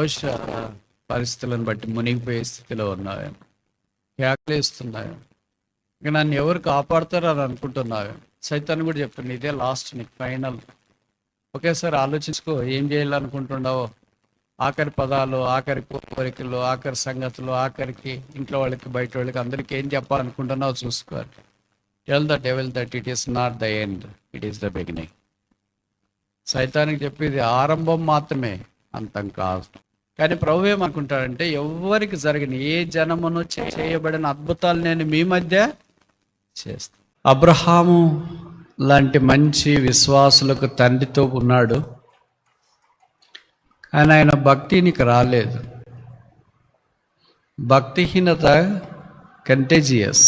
బహుశా పరిస్థితులను బట్టి మునిగిపోయే స్థితిలో ఉన్నావు, కేకలేస్తున్నావు. ఇక నన్ను ఎవరు కాపాడుతారో అని అనుకుంటున్నావు. సైతాన్ కూడా చెప్పింది ఇదే లాస్ట్, నీకు ఫైనల్. ఒకేసారి ఆలోచించుకో, ఏం చేయాలనుకుంటున్నావో. ఆఖరి పదాలు, ఆఖరి కోరికలు, ఆఖరి సంగతులు, ఆఖరికి ఇంట్లో వాళ్ళకి బయట వాళ్ళకి అందరికి ఏం చెప్పాలనుకుంటున్నావో చూసుకోవాలి. Tell the devil that it is not the end, it is the beginning. సైతానికి చెప్పేది ఆరంభం మాత్రమే, అంతం కాదు. కానీ ప్రభు ఏమనుకుంటాడంటే, ఎవరికి జరిగిన ఏ జనమును చేయబడిన అద్భుతాలు నేను మీ మధ్య చేస్తాను. అబ్రహాము లాంటి మంచి విశ్వాసులకు తండ్రితో ఉన్నాడు, కానీ ఆయన భక్తినికి రాలేదు. భక్తిహీనత కంటేజియస్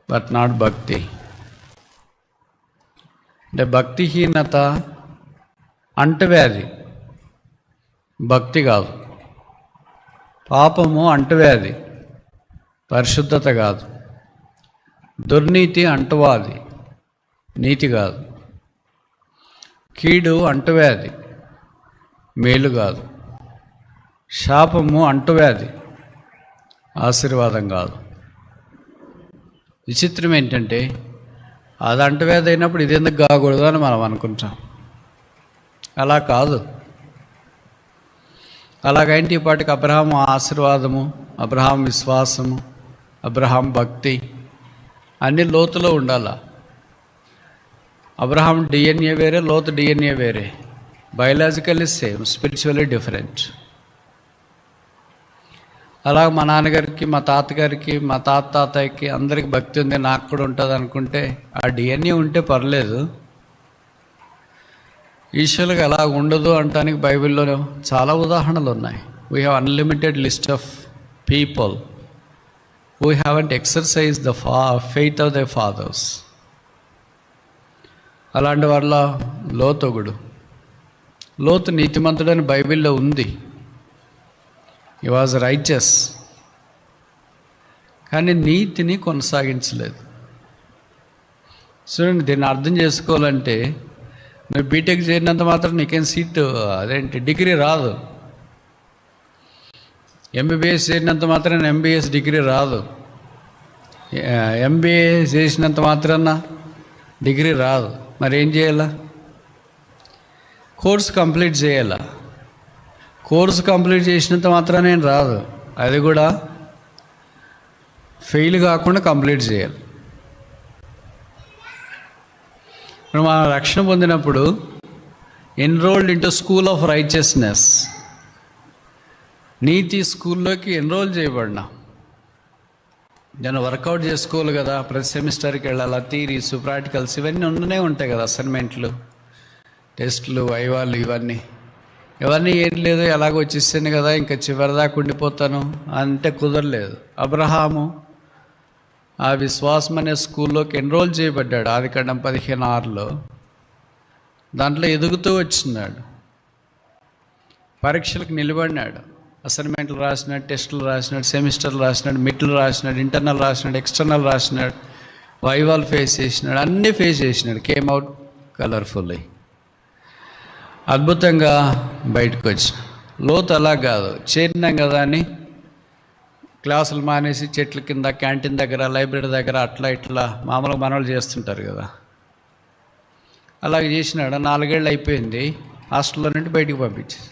బట్ నాట్ భక్తి. అంటే భక్తిహీనత అంటువ్యాధి, భక్తి కాదు. పాపము అంటువ్యాధి, పరిశుద్ధత కాదు. దుర్నీతి అంటువ్యాధి, నీతి కాదు. కీడు అంటువ్యాధి, మేలు కాదు. శాపము అంటువ్యాధి, ఆశీర్వాదం కాదు. విచిత్రం ఏంటంటే, అది అంటువ్యాధి అయినప్పుడు ఇది ఎందుకు కాకూడదు అని మనం అనుకుంటాం. అలా కాదు. అలాగైంటి ఈ పాటికి అబ్రహాం ఆశీర్వాదము, అబ్రహాం విశ్వాసము, అబ్రహాం భక్తి అన్ని లోతులో ఉండాల. అబ్రహాం డిఎన్ఏ వేరే, లోతు డిఎన్ఏ వేరే. Biologically same, spiritually different. అలా మా నాన్నగారికి, మా తాతగారికి, మా తాతయ్యకి అందరికి భక్తి ఉంది, నాకు కూడా ఉంటుంది అనుకుంటే ఆ డిఎన్ఏ ఉంటే పర్లేదు. ఈశ్వరులకు అలా ఉండదు అంటానికి బైబిల్లో చాలా ఉదాహరణలు ఉన్నాయి. We have unlimited list of people who haven't exercised the faith of their fathers. అలాంటి వాళ్ళ లోతొగుడు. లోతు నీతిమంతుడని బైబిల్లో ఉంది. హి వాజ్ రైచస్, కానీ నీతిని కొనసాగించలేదు. చూడండి, దీన్ని అర్థం చేసుకోవాలంటే, నువ్వు బీటెక్ చేరినంత మాత్రం నీకేం సీటు డిగ్రీ రాదు. ఎంబీబీఎస్ చేసినంత మాత్రాన ఎంబీఎస్ డిగ్రీ రాదు. ఎంబీఏ చేసినంత మాత్రాన డిగ్రీ రాదు. మరి ఏం చేయాలా? కోర్సు కంప్లీట్ చేయాలా. కోర్సు కంప్లీట్ చేసినంత మాత్రాన ఏం రాదు. అది కూడా ఫెయిల్ కాకుండా కంప్లీట్ చేయాలి. మనం రక్షణ పొందినప్పుడు enrolled into school of righteousness, NITI స్కూల్లోకి enrol చేయబడినా. దాన్ని వర్కౌట్ చేసుకోవాలి కదా. ప్రతి సెమిస్టర్కి వెళ్ళాలా, థియరీస్, ప్రాక్టికల్స్ ఇవన్నీ ఉండనే ఉంటాయి కదా. అసైన్మెంట్లు, టెస్టులు, వైవాలు ఇవన్నీ ఏం లేదు, ఎలాగో వచ్చేసాను కదా, ఇంకా చివరిదాకా ఉండిపోతాను అంటే కుదరలేదు. అబ్రహాము ఆ విశ్వాసం అనే స్కూల్లోకి ఎన్రోల్ చేయబడ్డాడు. ఆదికాండం 15:6. దాంట్లో ఎదుగుతూ వచ్చినాడు. పరీక్షలకు నిలబడినాడు. అసైన్మెంట్లు రాసినాడు, టెస్టులు రాసినాడు, సెమిస్టర్లు రాసినాడు, మిడ్లు రాసినాడు, ఇంటర్నల్ రాసినాడు, ఎక్స్టర్నల్ రాసినాడు, వైవాల్ ఫేస్ చేసినాడు, అన్నీ ఫేస్ చేసినాడు. కేమ్ అవుట్ కలర్ఫుల్లీ, అద్భుతంగా బయటకు వచ్చి. లోతు అలా కాదు. చేరినాం కదా అని క్లాసులు మానేసి చెట్ల కింద, క్యాంటీన్ దగ్గర, లైబ్రరీ దగ్గర అట్లా ఇట్లా మామూలుగా మనవాళ్ళు చేస్తుంటారు కదా, అలాగే చేసినాడు. 4 ఏళ్ళు అయిపోయింది, హాస్టల్లో నుండి బయటికి పంపించేసి.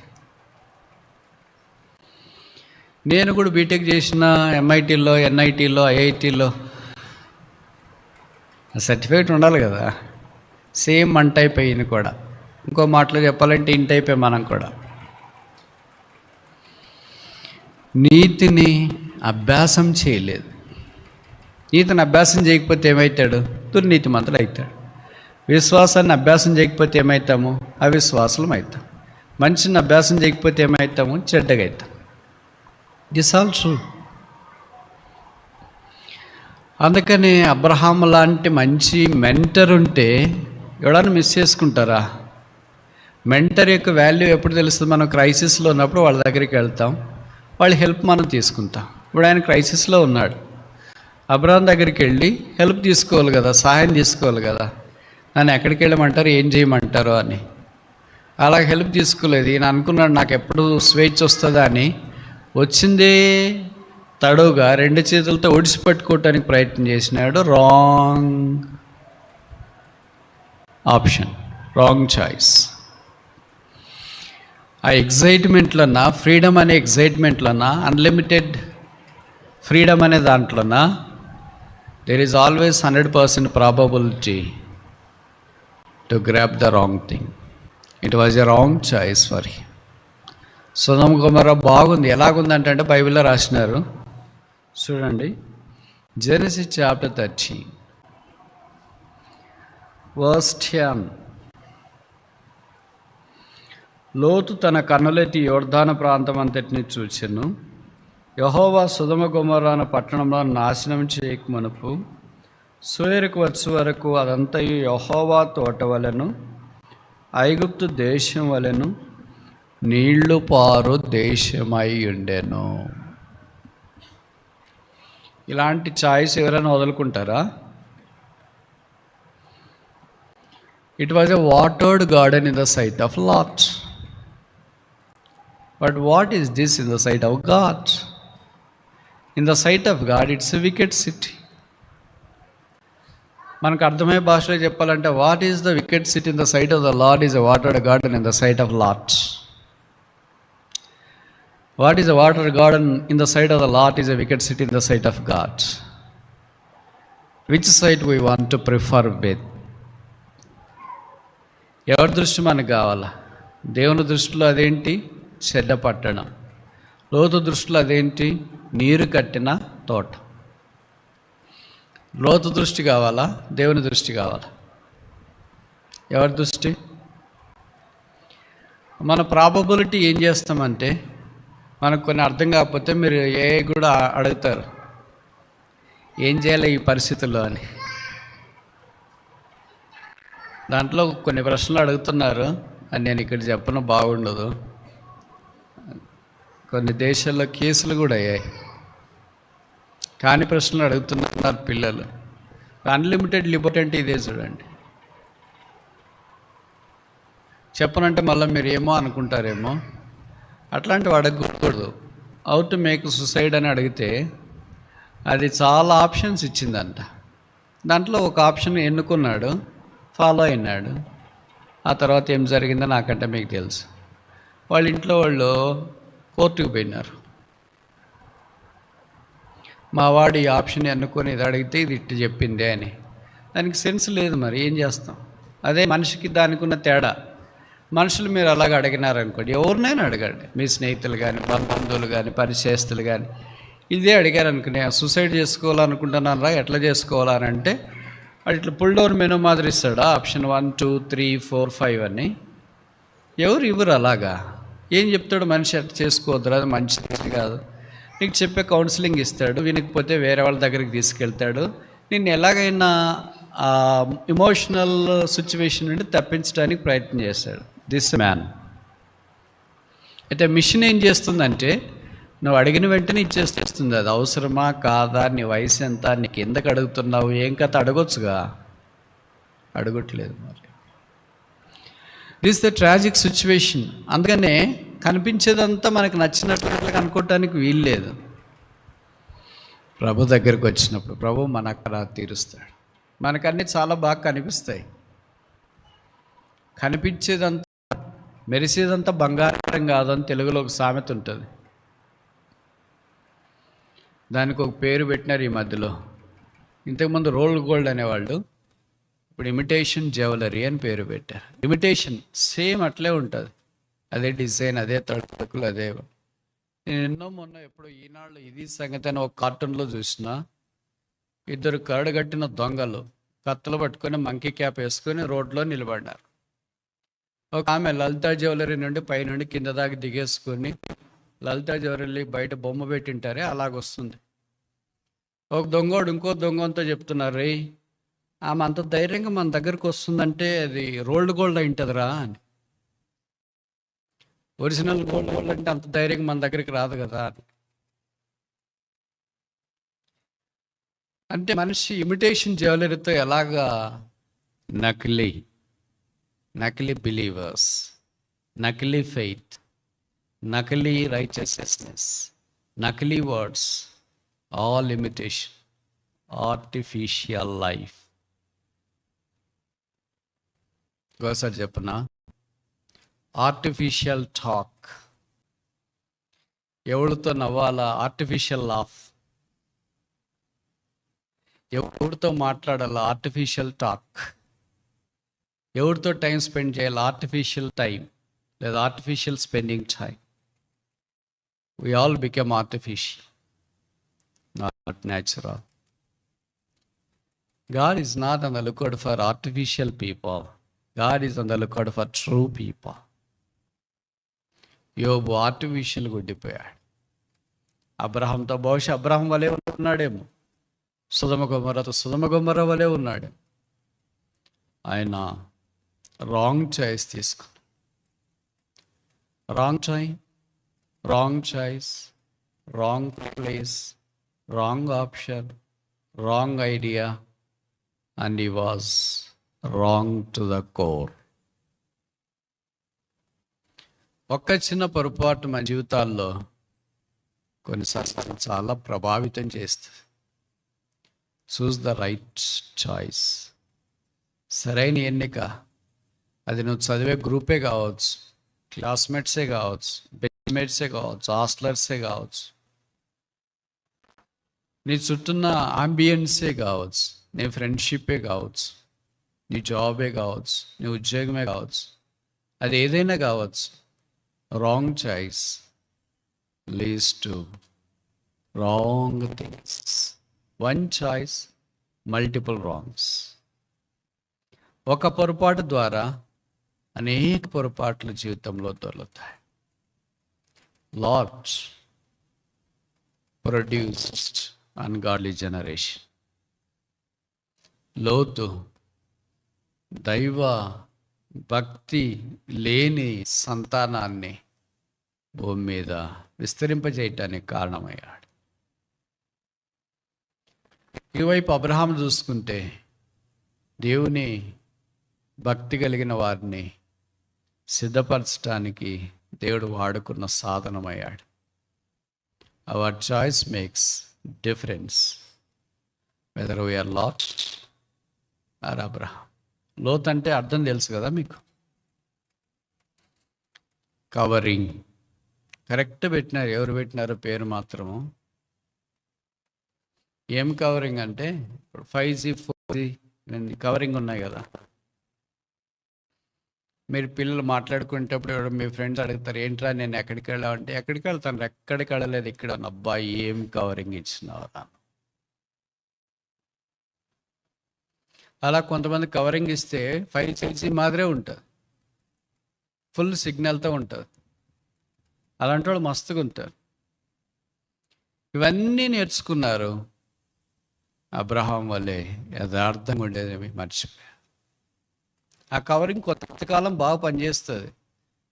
నేను కూడా బీటెక్ చేసిన ఎంఐటీలో, ఎన్ఐటీలో, ఐఐటీలో సర్టిఫికేట్ ఉండాలి కదా. సేమ్ మన టైప్ అయ్యింది కూడా. ఇంకో మాటలో చెప్పాలంటే ఇన్ టైపే మనం కూడా. నీతిని అభ్యాసం చేయలేదు. నీతిని అభ్యాసం చేయకపోతే ఏమవుతాడు? దుర్నీతిమంతుడు అవుతాడు. విశ్వాసాన్ని అభ్యాసం చేయకపోతే ఏమవుతాము? అవిశ్వాసులం అవుతాం. మంచిని అభ్యాసం చేయకపోతే ఏమవుతాము? చెడ్డగా అవుతాం. This all true. అందుకని అబ్రహాం లాంటి మంచి మెంటర్ ఉంటే ఎవడన్నా మిస్ చేసుకుంటారా? మెంటర్ యొక్క వాల్యూ ఎప్పుడు తెలుస్తుంది? మనం క్రైసిస్లో ఉన్నప్పుడు వాళ్ళ దగ్గరికి వెళ్తాం, వాళ్ళ హెల్ప్ మనం తీసుకుంటాం. ఇప్పుడు ఆయన క్రైసిస్లో ఉన్నాడు. అబ్రహాం దగ్గరికి వెళ్ళి హెల్ప్ తీసుకోవాలి కదా, సహాయం తీసుకోవాలి కదా. నన్ను ఎక్కడికి వెళ్ళమంటారు, ఏం చేయమంటారు అని. అలా హెల్ప్ తీసుకోలేదు. ఈయన అనుకున్నాడు నాకు ఎప్పుడు స్వేచ్ఛ వస్తుందా అని. వచ్చిందే తడువుగా 2 చేతులతో ఒడిసిపెట్టుకోవటానికి ప్రయత్నం చేసినాడు. Wrong option, wrong choice. ఆ ఎగ్జైట్మెంట్లన్నా, ఫ్రీడమ్ అనే ఎగ్జైట్మెంట్లన్నా, అన్లిమిటెడ్ ఫ్రీడమ్ అనే దాంట్లోనా there is always 100% probability to grab the wrong thing. It was a wrong choice for him. సొదొమ గొమొర్రా బాగుంది. ఎలాగుందంటే బైబిల్లో రాసినారు చూడండి. Genesis chapter 13 verse 10. లోతు తన కన్నులెత్తి యోర్దాను ప్రాంతం అంతటిని చూచెను. యెహోవా సొదొమ గొమొర్రాను పట్టణంలో నాశనం చేయక మునుపు సోయరుకు వచ్చు వరకు అదంతయు యెహోవా తోట వలెను, ఐగుప్తు దేశం వలెను, నీళ్లు పారు దేశమై ఉండెను. ఇలాంటి చాయిస్ ఎవరైనా వదులుకుంటారా? It was a watered garden in the sight of Lot. But what is this in the sight of God? In the sight of God it's a wicked city. మనకు అర్థమయ్యే భాషలో చెప్పాలంటే what is the wicked city in the sight of the Lord is a watered garden in the sight of Lot. What is a water garden in the sight of the Lot is a wicked city in the sight of God. Which sight we want to prefer with? ఎవరి దృష్టి మనకు కావాలా? దేవుని దృష్టిలో అదేంటి? చెడ్డ పట్టణం. లోతు దృష్టిలో అదేంటి? నీరు కట్టిన తోట. లోతు దృష్టి కావాలా? దేవుని దృష్టి కావాలా? ఎవరి దృష్టి? మన ప్రాబబిలిటీ ఏం చేస్తామంటే, మనకు కొన్ని అర్థం కాకపోతే మీరు ఏ కూడా అడుగుతారు, ఏం చేయాలి ఈ పరిస్థితుల్లో అని. దాంట్లో కొన్ని ప్రశ్నలు అడుగుతున్నారు, అని నేను ఇక్కడ చెప్పడం బాగుండదు. కొన్ని దేశాల్లో కేసులు కూడా అయ్యాయి. కాని ప్రశ్నలు అడుగుతున్నారు పిల్లలు. అన్లిమిటెడ్ లిబర్టీ అంటే ఇదే చూడండి. చెప్పనంటే మళ్ళీ మీరు ఏమో అనుకుంటారేమో. అట్లాంటివి అడగకూడదు. హౌ టు మేక్ సూసైడ్ అని అడిగితే అది చాలా ఆప్షన్స్ ఇచ్చిందంట. దాంట్లో ఒక ఆప్షన్ ఎన్నుకున్నాడు, ఫాలో అయినాడు. ఆ తర్వాత ఏం జరిగిందో నాకంటే మీకు తెలుసు. వాళ్ళ ఇంట్లో వాళ్ళు కోర్టుకు పోయినారు. మా వాడు ఈ ఆప్షన్ ఎన్నుకొని ఇది అడిగితే ఇది ఇట్టు చెప్పిందే అని. దానికి సెన్స్ లేదు, మరి ఏం చేస్తాం? అదే మనిషికి దానికి ఉన్న తేడా. మనుషులు మీరు అలాగ అడిగినారనుకోండి, ఎవరినైనా అడగండి, మీ స్నేహితులు కానీ, బంధువులు కానీ, పరిచయస్తులు కానీ, ఇదే అడిగారు అనుకుని సూసైడ్ చేసుకోవాలనుకుంటున్నారా, ఎట్లా చేసుకోవాలని అంటే వాడు ఇట్లా పుల్ డౌన్ మెనూ మాదిరి ఇస్తాడు. ఆప్షన్ 1 2 3 4 5 అని. ఎవరు ఇవ్వరు అలాగా. ఏం చెప్తాడు మనిషి? అట్లా చేసుకోవద్దు, అది మంచిది కాదు. నీకు చెప్పే కౌన్సిలింగ్ ఇస్తాడు, వినకపోతే వేరే వాళ్ళ దగ్గరికి తీసుకెళ్తాడు. నిన్ను ఎలాగైనా ఆ ఇమోషనల్ సిచ్యువేషన్ నుండి తప్పించడానికి ప్రయత్నం చేస్తాడు దిస్ మ్యాన్. అయితే మిషన్ ఏం చేస్తుందంటే, నువ్వు అడిగిన వెంటనే ఇచ్చేస్తుంది. అది అవసరమా కాదా, నీ వయసు ఎంత, నీకు ఎందుకు అడుగుతున్నావు, ఏం కథ అడగొచ్చుగా, అడగట్లేదు. మరి దిస్ ద ట్రాజిక్ సిచ్యువేషన్. అందుకనే కనిపించేదంతా మనకు నచ్చినట్లు అనుకోవటానికి వీల్లేదు. ప్రభు దగ్గరికి వచ్చినప్పుడు ప్రభు మన అక్కడ తీరుస్తాడు. మనకన్నీ చాలా బాగా కనిపిస్తాయి. కనిపించేదంతా, మెరిసేదంతా బంగారం కాదని తెలుగులో ఒక సామెత ఉంటుంది. దానికి ఒక పేరు పెట్టినారు ఈ మధ్యలో. ఇంతకుముందు రోల్ గోల్డ్ అనేవాళ్ళు, ఇప్పుడు ఇమిటేషన్ జ్యువెలరీ అని పేరు పెట్టారు. ఇమిటేషన్ సేమ్ అట్లే ఉంటుంది, అదే డిజైన్, అదే తడుకులు, అదే. నేను ఎన్నో మొన్న ఎప్పుడు ఈనాళ్ళు ఇది సంగతి అని ఒక కార్టూన్లో చూసిన, 2 కరడుగట్టిన దొంగలు కత్తులు పట్టుకొని మంకీ క్యాప్ వేసుకొని రోడ్లో నిలబడినారు. ఒక ఆమె లలితా జ్యువెలరీ నుండి పైనుండి కింద దాకా దిగేసుకొని, లలితా జ్యువెలరీ బయట బొమ్మ పెట్టింటారే అలాగొస్తుంది. ఒక దొంగోడు ఇంకో దొంగంతో చెప్తున్నారు, రే ఆమె అంత ధైర్యంగా మన దగ్గరకు వస్తుందంటే అది రోల్డ్ గోల్డ్ అయింటుందిరా అని. ఒరిజినల్ గోల్డ్ అంటే అంత ధైర్యంగా మన దగ్గరికి రాదు కదా అని. అంటే మనిషి ఇమిటేషన్ జ్యువెలరీతో ఎలాగా నకిలీ బిలీవర్స్, నకిలీ ఫెయిత్, నకిలీ రైచియస్నెస్, నకిలీ words, all imitation, artificial life. ఇంకోసారి చెప్పనా? ఆర్టిఫిషియల్ టాక్, ఎవరితో నవ్వాలా ఆర్టిఫిషియల్ లాఫ్, ఎవరితో మాట్లాడాలా ఆర్టిఫిషియల్ టాక్, ఎవరితో టైం స్పెండ్ చేయాలి ఆర్టిఫిషియల్ టైం లేదా artificial spending time. we all become artificial, not natural. God is not on the lookout for artificial people. God is on the lookout for true people. యోబు artificial గుడ్డిపోయాడు. అబ్రహాంతో బహుశా Abraham వలె ఉన్నాడేమో, సుధమ గుమ్మర వలె ఉన్నాడు. ఆయన రాంగ్ చాయిస్ తీసుకున్నాడు. Wrong time, wrong choice, wrong place, wrong option, wrong idea, and he was wrong to the core. ఒక్క చిన్న పొరపాటు మన జీవితాల్లో కొన్నిసార్లు చాలా ప్రభావితం చేస్తుంది. Choose the right choice. సరైన ఎన్నిక, అది నువ్వు చదివే గ్రూపే కావచ్చు, క్లాస్మేట్సే కావచ్చు, బెంచ్మేట్సే కావచ్చు, హాస్టలర్సే కావచ్చు, నీ చుట్టూన్న ఆంబియన్సే కావచ్చు, నీ ఫ్రెండ్షిప్పే కావచ్చు, నీ జాబే కావచ్చు, నీ ఉద్యోగమే కావచ్చు, అది ఏదైనా కావచ్చు. Wrong choice leads to wrong things. One choice, multiple wrongs. ఒక పొరపాటు ద్వారా అనేక పొరపాట్లు జీవితంలో దొరుకుతాయి. Lot produced ungodly generation. లోతు దైవ భక్తి లేని సంతానాన్ని భూమి మీద విస్తరింపజేయటానికి కారణమయ్యాడు. ఈవైపు అబ్రహాం చూసుకుంటే దేవుని భక్తి కలిగిన వారిని సిద్ధపరచడానికి దేవుడు వాడుకున్న సాధనమయ్యాడు. Our choice makes difference whether we are Lot or Abraham. Lot అంటే అర్థం తెలుసు కదా మీకు. కవరింగ్ కరెక్ట్ పెట్టినారు. ఎవరు పెట్టినారో పేరు మాత్రము. ఏం కవరింగ్ అంటే ఇప్పుడు 5G 4G కవరింగ్ ఉన్నాయి కదా. మీరు పిల్లలు మాట్లాడుకునేటప్పుడు ఎవరు మీ ఫ్రెండ్స్ అడుగుతారు, ఏంట్రా నేను ఎక్కడికి వెళ్ళావంటే, ఎక్కడికి వెళ్తాను, ఎక్కడికి వెళ్ళలేదు, ఇక్కడ అబ్బాయి ఏం కవరింగ్ ఇచ్చినావరా. అలా కొంతమంది కవరింగ్ ఇస్తే 5G మాదిరే ఉంటుంది, ఫుల్ సిగ్నల్తో ఉంటుంది. అలాంటి వాళ్ళు మస్తుగా ఉంటారు. ఇవన్నీ నేర్చుకున్నారు. అబ్రహాం వల్లే యథార్థంగా ఉండేది మర్చిపోయారు. ఆ కవరింగ్ కొంతకాలం బాగా పనిచేస్తుంది,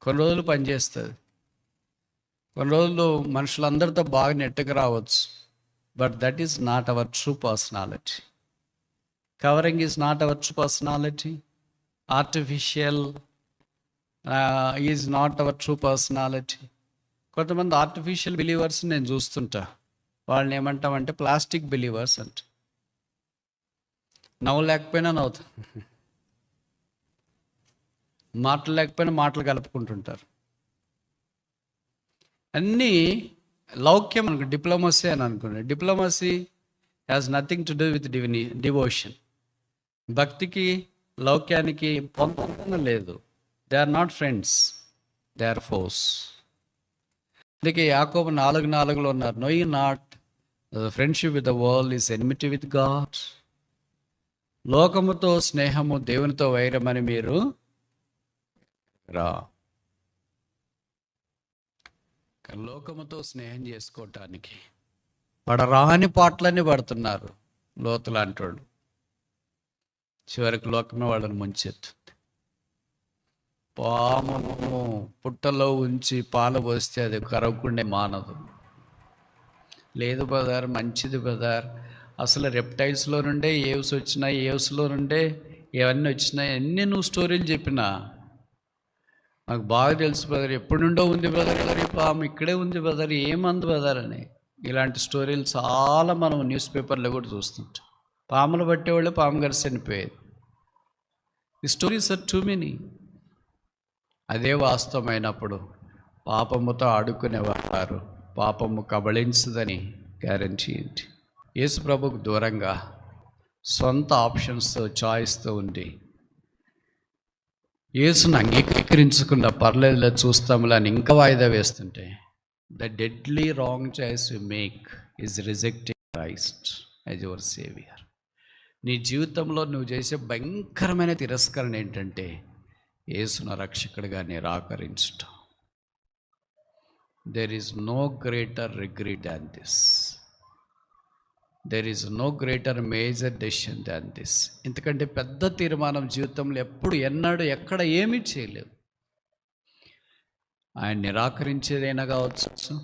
కొన్ని రోజులు పనిచేస్తుంది, కొన్ని రోజులు మనుషులందరితో బాగా నెట్టుకు రావచ్చు. But that is not our true personality. Covering is not our true personality. Artificial is not our true personality. కొంతమంది ఆర్టిఫిషియల్ బిలీవర్స్ నేను చూస్తుంటా. వాళ్ళని ఏమంటామంటే ప్లాస్టిక్ బిలీవర్స్ అంట. నవ్వు లేకపోయినా నవ్వుతా, మాటలు లేకపోయినా మాటలు కలుపుకుంటుంటారు. అన్నీ లౌక్యం అనుకో, డిప్లొమసీ అని అనుకోండి. Diplomacy has nothing to do with devotion. భక్తికి లౌక్యానికి పొందడం లేదు. They are not friends, they are foes. అందుకే యాకోబు 4:4 ఉన్నారు, knowing not friendship with the world is enmity with God. లోకముతో స్నేహము దేవునితో వైరమని మీరు లోకముతో స్నేహం చేసుకోవటానికి పడరాని పాటలన్నీ పడుతున్నారు లోతు లాంటోళ్ళు. చివరికి లోకమే వాళ్ళని ముంచెత్తుంది. పాము పుట్టలో ఉంచి పాలు పోస్తే అది కరవకుండే మానదు. లేదు బ్రదర్, మంచిది బ్రదర్, అసలు రెప్టైల్స్లో నుండే ఏవ్స్ వచ్చినాయి, ఏవ్స్లో నుండే ఇవన్నీ వచ్చినాయి, ఎన్ని నువ్వు స్టోరీలు చెప్పినా నాకు బాగా తెలుసు బ్రదర్, ఎప్పటి నుండో ఉంది బ్రదర్, ఈ పాము ఇక్కడే ఉంది బ్రదర్, ఏమంది బ్రదర్ అని. ఇలాంటి స్టోరీలు చాలా మనం న్యూస్ పేపర్లో కూడా చూస్తుంటాం. పాములు పట్టేవాళ్ళు పాము గారు చనిపోయేది. ఈ స్టోరీస్ ఆర్ టూ మెనీ. అదే వాస్తవమైనప్పుడు పాపముతో ఆడుకునేవారు పాపము కబళించదని గ్యారంటీ ఏంటి? యేసు ప్రభుకు దూరంగా సొంత ఆప్షన్స్తో చాయిస్తో ఉండి యేసును అంగీకరించకుండా పర్లేదులే చూస్తాములే అని ఇంకా వాయిదా వేస్తుంటే, the deadly wrong choice you make is rejecting Christ as your saviour. నీ జీవితంలో నువ్వు చేసే భయంకరమైన తిరస్కరణ ఏంటంటే యేసును రక్షకుడిగా నిరాకరించటం. There is no greater regret than this. There is no greater major decision than this. ఎందుకంటే పెద్ద తీర్మానం జీవితంలో ఎప్పుడు ఎన్నడూ ఎక్కడ ఏమీ చేయలేవు. ఆయన నిరాకరించేదైనా కావచ్చు,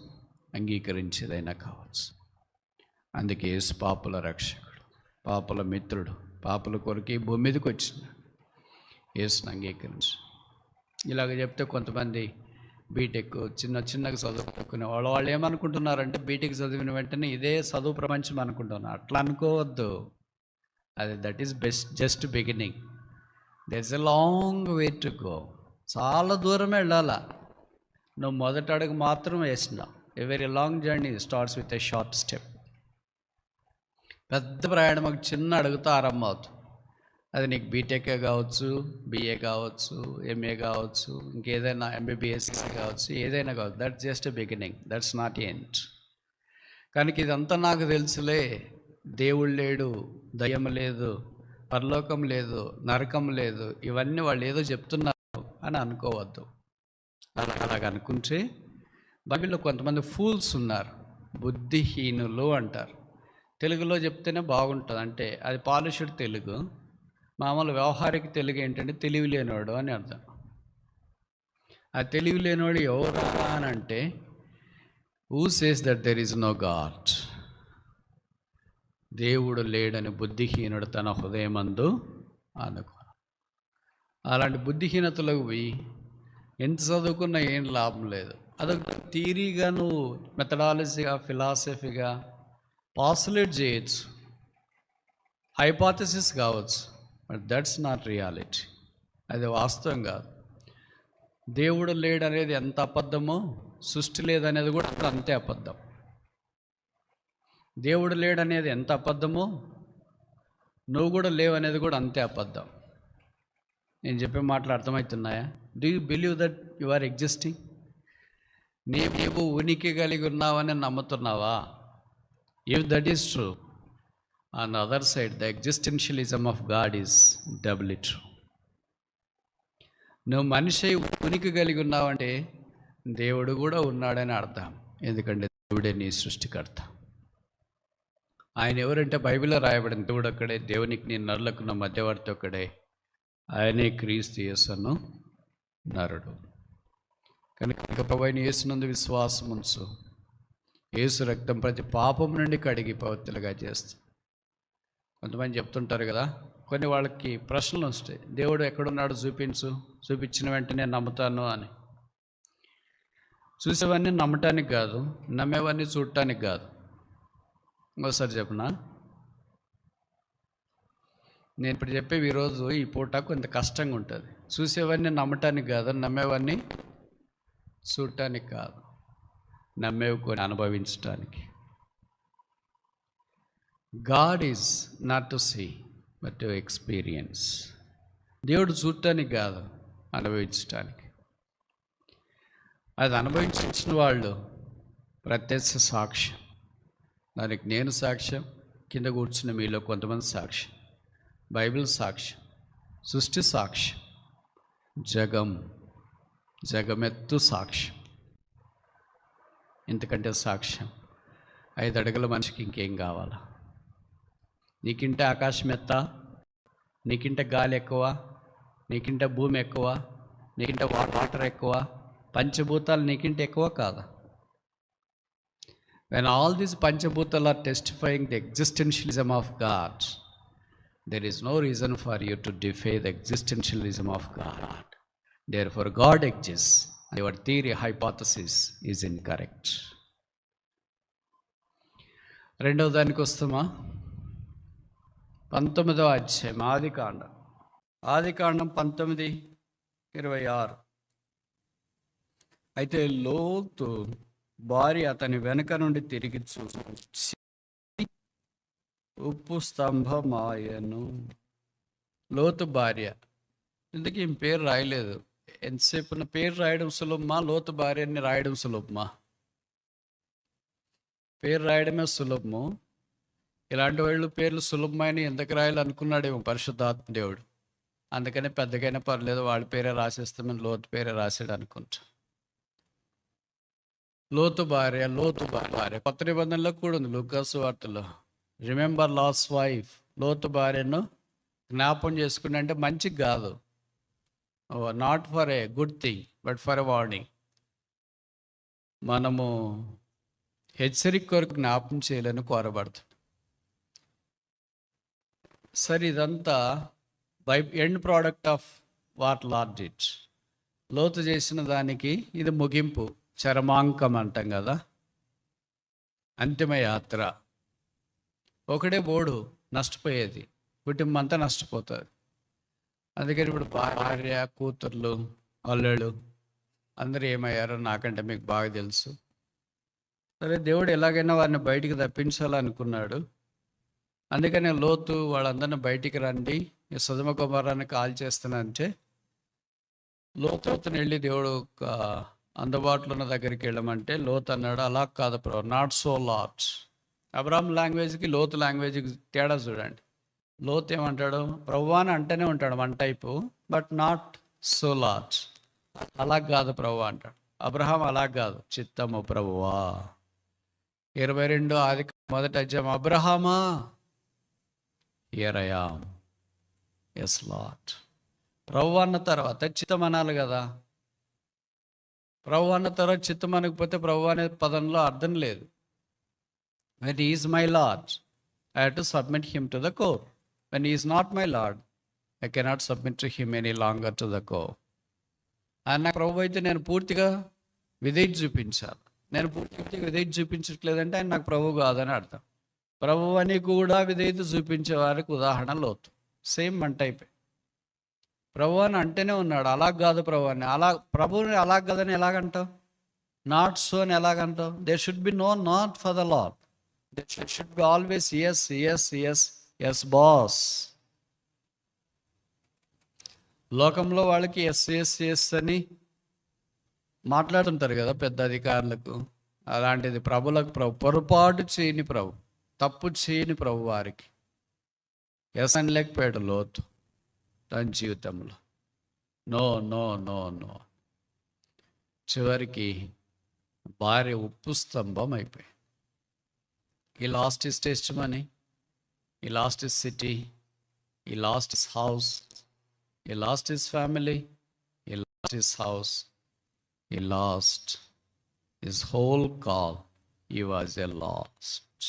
అంగీకరించేదైనా కావచ్చు. అందుకే యేసు పాపుల రక్షకుడు, పాపుల మిత్రుడు, పాపుల కొరకు ఈ భూమి మీదకి వచ్చినాడు. యేసును అంగీకరించు. ఇలాగ చెప్తే కొంతమంది బీటెక్ చిన్నగా చదువుకునే వాళ్ళు ఏమనుకుంటున్నారంటే బీటెక్ చదివిన వెంటనే ఇదే చదువు ప్రపంచం అనుకుంటున్నారు. అట్లా అనుకోవద్దు. అది that is just beginning. There is a long way to go. చాలా దూరం వెళ్ళాలా. నువ్వు మొదటి అడుగు మాత్రం వేసినావు. A very long journey starts with a short step. పెద్ద ప్రయాణం ఒక చిన్న అడుగుతో ఆరంభం అవుతుంది. అది నీకు బీటెకే కావచ్చు, బిఏ కావచ్చు, ఎంఏ కావచ్చు, ఇంకేదైనా ఎంబీబీఎస్ కావచ్చు, ఏదైనా కావచ్చు. That's just beginning, that's not end. కనుక ఇదంతా నాకు తెలుసులే, దేవుడు లేడు, దయ్యం లేదు, పరలోకం లేదు, నరకం లేదు, ఇవన్నీ వాళ్ళు ఏదో చెప్తున్నారు అని అనుకోవద్దు. అలాగ అనుకుంటే బైబిల్లో కొంతమంది ఫూల్స్ ఉన్నారు, బుద్ధిహీనులు అంటారు. తెలుగులో చెప్తేనే బాగుంటుంది. అంటే అది పాలిష్డ్ తెలుగు. మామూలు వ్యవహారిక తెలుగు ఏంటంటే తెలివి లేనివాడు అని అర్థం. ఆ తెలివి లేనివాడు ఎవరా అని అంటే, who says that there is no God. దేవుడు లేడని బుద్ధిహీనుడు తన హృదయమందు అనుకో. అలాంటి బుద్ధిహీనతలకు పోయి ఎంత చదువుకున్నా ఏం లాభం లేదు. అదొక థియరీగా నువ్వు మెథడాలజీగా, ఫిలాసఫీగా పాసులేట్ చేయొచ్చు, హైపోథసిస్ కావచ్చు, బట్ దట్స్ నాట్ రియాలిటీ. అది వాస్తవం కాదు. దేవుడు లేడనేది ఎంత అబద్ధమో, సృష్టి లేదనేది కూడా అంతే అబద్ధం. దేవుడు లేడనేది ఎంత అబద్ధమో, నువ్వు కూడా లేవనేది కూడా అంతే అబద్ధం. నేను చెప్పే మాటలు అర్థమవుతున్నాయా? Do you believe that you are existing? నీవు ఉనికి కలిగి ఉన్నావని నమ్ముతున్నావా? If that is true, on the other side, the existentialism of God is doubly true. నువ్వు మనిషి ఉనికి కలిగి ఉన్నావంటే దేవుడు కూడా ఉన్నాడని అర్థం. ఎందుకంటే దేవుడే నీ సృష్టికర్త. ఆయన ఎవరంటే బైబిల్లో రాయబడిన దేవుడు ఒక్కడే, దేవునికి నీ నరులకున్న మధ్యవర్తి ఒక్కడే, ఆయనే క్రీస్తు యేసును నరుడు. కనుక ప్రభువైన యేసునందు విశ్వాసం ఉంచు. యేసు రక్తం ప్రతి పాపం నుండి కడిగి పవిత్రులుగా చేస్తుంది. కొంతమంది చెప్తుంటారు కదా, కొన్ని వాళ్ళకి ప్రశ్నలు వస్తాయి, దేవుడు ఎక్కడున్నాడు చూపించిన వెంటనే నమ్ముతాను అని. చూసేవన్నీ నమ్మటానికి కాదు, నమ్మేవన్నీ చూడటానికి కాదు. ఇంకోసారి చెప్పనా? నేను ఇప్పుడు చెప్పేవి ఈరోజు ఈ పూట కొంత కష్టంగా ఉంటుంది. చూసేవన్నీ నమ్మటానికి కాదు, నమ్మేవన్నీ చూడటానికి కాదు, నమ్మేవి కొన్ని అనుభవించటానికి. God is not to see but to experience. దేవుడు చూడటానికి కాదు, అనుభవించటానికి. అది అనుభవించిన వాళ్ళు ప్రత్యక్ష సాక్ష్యం. దానికి నేను సాక్ష్యం, కింద కూర్చున్న మీలో కొంతమంది సాక్ష్యం, బైబిల్ సాక్ష్యం, సృష్టి సాక్ష్యం, జగమెత్తు సాక్ష్యం. ఎందుకంటే సాక్ష్యం 5 అడుగుల మనిషికి ఇంకేం కావాలా? నీకింటే ఆకాశం ఎత్త, నీకింటే గాలి ఎక్కువ, నీకింటే భూమి ఎక్కువ, నీకింటే వాటర్ ఎక్కువ, పంచభూతాలు నీకింటే ఎక్కువ కాదా? When all these పంచభూతాలు are testifying the existentialism of God, there is no reason for you to defy the existentialism of God. Therefore, God exists. Your theory hypothesis is incorrect. రెండవ దానికి వస్తామా? 19వ అధ్యాయం ఆదికాండం 19:26. అయితే లోతు భార్య అతని వెనక నుండి తిరిగి చూసి ఉప్పు స్తంభమాయను. లోతు భార్య, ఇందుకు ఈమె పేరు రాయలేదు. ఎంతసేపు నా పేరు రాయడం సులభమా, లోతు భార్యని రాయడం సులభమా? పేరు రాయడమే సులభము. ఇలాంటి వాళ్ళు పేర్లు సులభమైన ఎందుకు రాయాలనుకున్నాడేమో పరిశుద్ధాత్మ దేవుడు. అందుకనే పెద్దగైనా పర్లేదు వాళ్ళ పేరే రాసేస్తామని లోతు పేరే రాశాడు అనుకుంటా. లోతు భార్య కొత్త నిబంధనలో కూడా ఉంది. లూకాసు వార్తలో రిమెంబర్ లాస్ వైఫ్, లోతు భార్యను జ్ఞాపం చేసుకుని, అంటే మంచికి కాదు, not for a good thing but for a warning. మనము హెచ్చరిక కొరకు జ్ఞాపం చేయాలని కోరబడుతుంది. సరే, ఇదంతా end product of what lord did. లోతు చేసిన దానికి ఇది ముగింపు, చరమాంకం అంటాం కదా, అంతిమ యాత్ర. ఒకడే బోడు నష్టపోయేది, కుటుంబం అంతా నష్టపోతుంది. అందుకని ఇప్పుడు భార్య, కూతుర్లు, అల్లుళ్ళు అందరూ ఏమయ్యారో నాకంటే మీకు బాగా తెలుసు. సరే, దేవుడు ఎలాగైనా వారిని బయటికి తప్పించాలనుకున్నాడు. అందుకనే లోతు వాళ్ళందరినీ బయటికి రండి, ఈ సొదొమ గొమొర్రాని కాల్ చేస్తానంటే లోతుని వెళ్ళి దేవుడు అందుబాటులో ఉన్న దగ్గరికి వెళ్ళమంటే లోతు అన్నాడు, అలా కాదు ప్రభు, నాట్ సో లార్జ్. అబ్రాహం లాంగ్వేజ్కి లోతు లాంగ్వేజ్కి తేడా చూడండి. లోతు ఏమంటాడు, ప్రభు అని అంటేనే ఉంటాడు one type, but not so large. అలా కాదు ప్రభు అంటాడు. అబ్రహాం అలా కాదు, చిత్తము ప్రభువా. 22 ఆది మొదటి అధ్యాయం, అబ్రహామా here I am, yes Lord. ప్రభు అన్న తర్వాత చిత్తం అనాలి కదా. ప్రభు అన్న తర్వాత చిత్తం అనకపోతే ప్రభు అనే పదంలో అర్థం లేదు. when he is my Lord, I have to submit him to the core. When he is not my Lord, I cannot submit to him any longer to the core. ఆయన ప్రభు అయితే నేను పూర్తిగా విధేయత చూపించాలి. నేను పూర్తిగా విధేయత చూపించట్లేదంటే ఆయన నాకు ప్రభు కాదని అర్థం. ప్రభు అని కూడా విధేయత చూపించే వారికి ఉదాహరణ లోతు. Same one type. ప్రభు అని అంటేనే ఉన్నాడు, అలా కాదు ప్రభు అని. ప్రభుని అలా కాదని ఎలాగంటావు? నాట్ సో అని ఎలాగంటావు? There should be no not for the Lord. There should be always yes yes yes yes boss. లోకంలో వాళ్ళకి ఎస్ ఎస్ ఎస్ అని మాట్లాడుతుంటారు కదా పెద్ద అధికారులకు. అలాంటిది ప్రభులకు పొరపాటు చేయని ప్రభు, తప్పు చేయని ప్రభు వారికి ఎస్ అని లేకపోయాడు లోతు తన జీవితంలో. No no no no. చివరికి భార్య ఉప్పు స్తంభం అయిపోయి. He lost his testimony, he lost his city, he lost his house, he lost his family, he lost his house, he lost his whole call. He was a lost.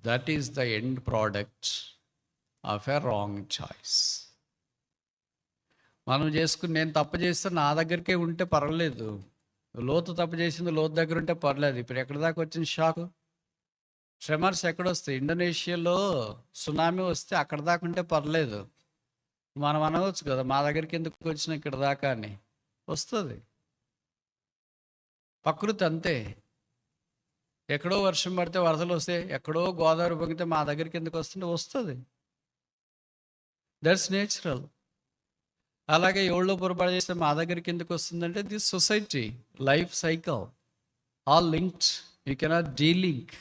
That is the end product of a wrong choice. మనం చేసుకుని నేను తప్పు చేస్తే నా దగ్గరికే ఉంటే పర్వాలేదు. లోతు తప్పు చేసింది లోతు దగ్గర ఉంటే పర్లేదు. ఇప్పుడు ఎక్కడి దాకా వచ్చిన షాక్, ట్రెమర్స్ ఎక్కడొస్తాయి? ఇండోనేషియాలో సునామీ వస్తే అక్కడ దాకా ఉంటే పర్లేదు. మనం అనవచ్చు కదా, మా దగ్గరికి ఎందుకు వచ్చిన ఇక్కడ దాకా అని. వస్తుంది, ప్రకృతి అంతే. ఎక్కడో వర్షం పడితే వరదలు వస్తే, ఎక్కడో గోదావరి పొంగితే మా దగ్గరికి ఎందుకు వస్తుంటే వస్తుంది. That's natural. అలాగే ఎవరిలో పొరపాటు చేస్తే మా దగ్గరికి ఎందుకు వస్తుందంటే this society life cycle all linked. You cannot delink.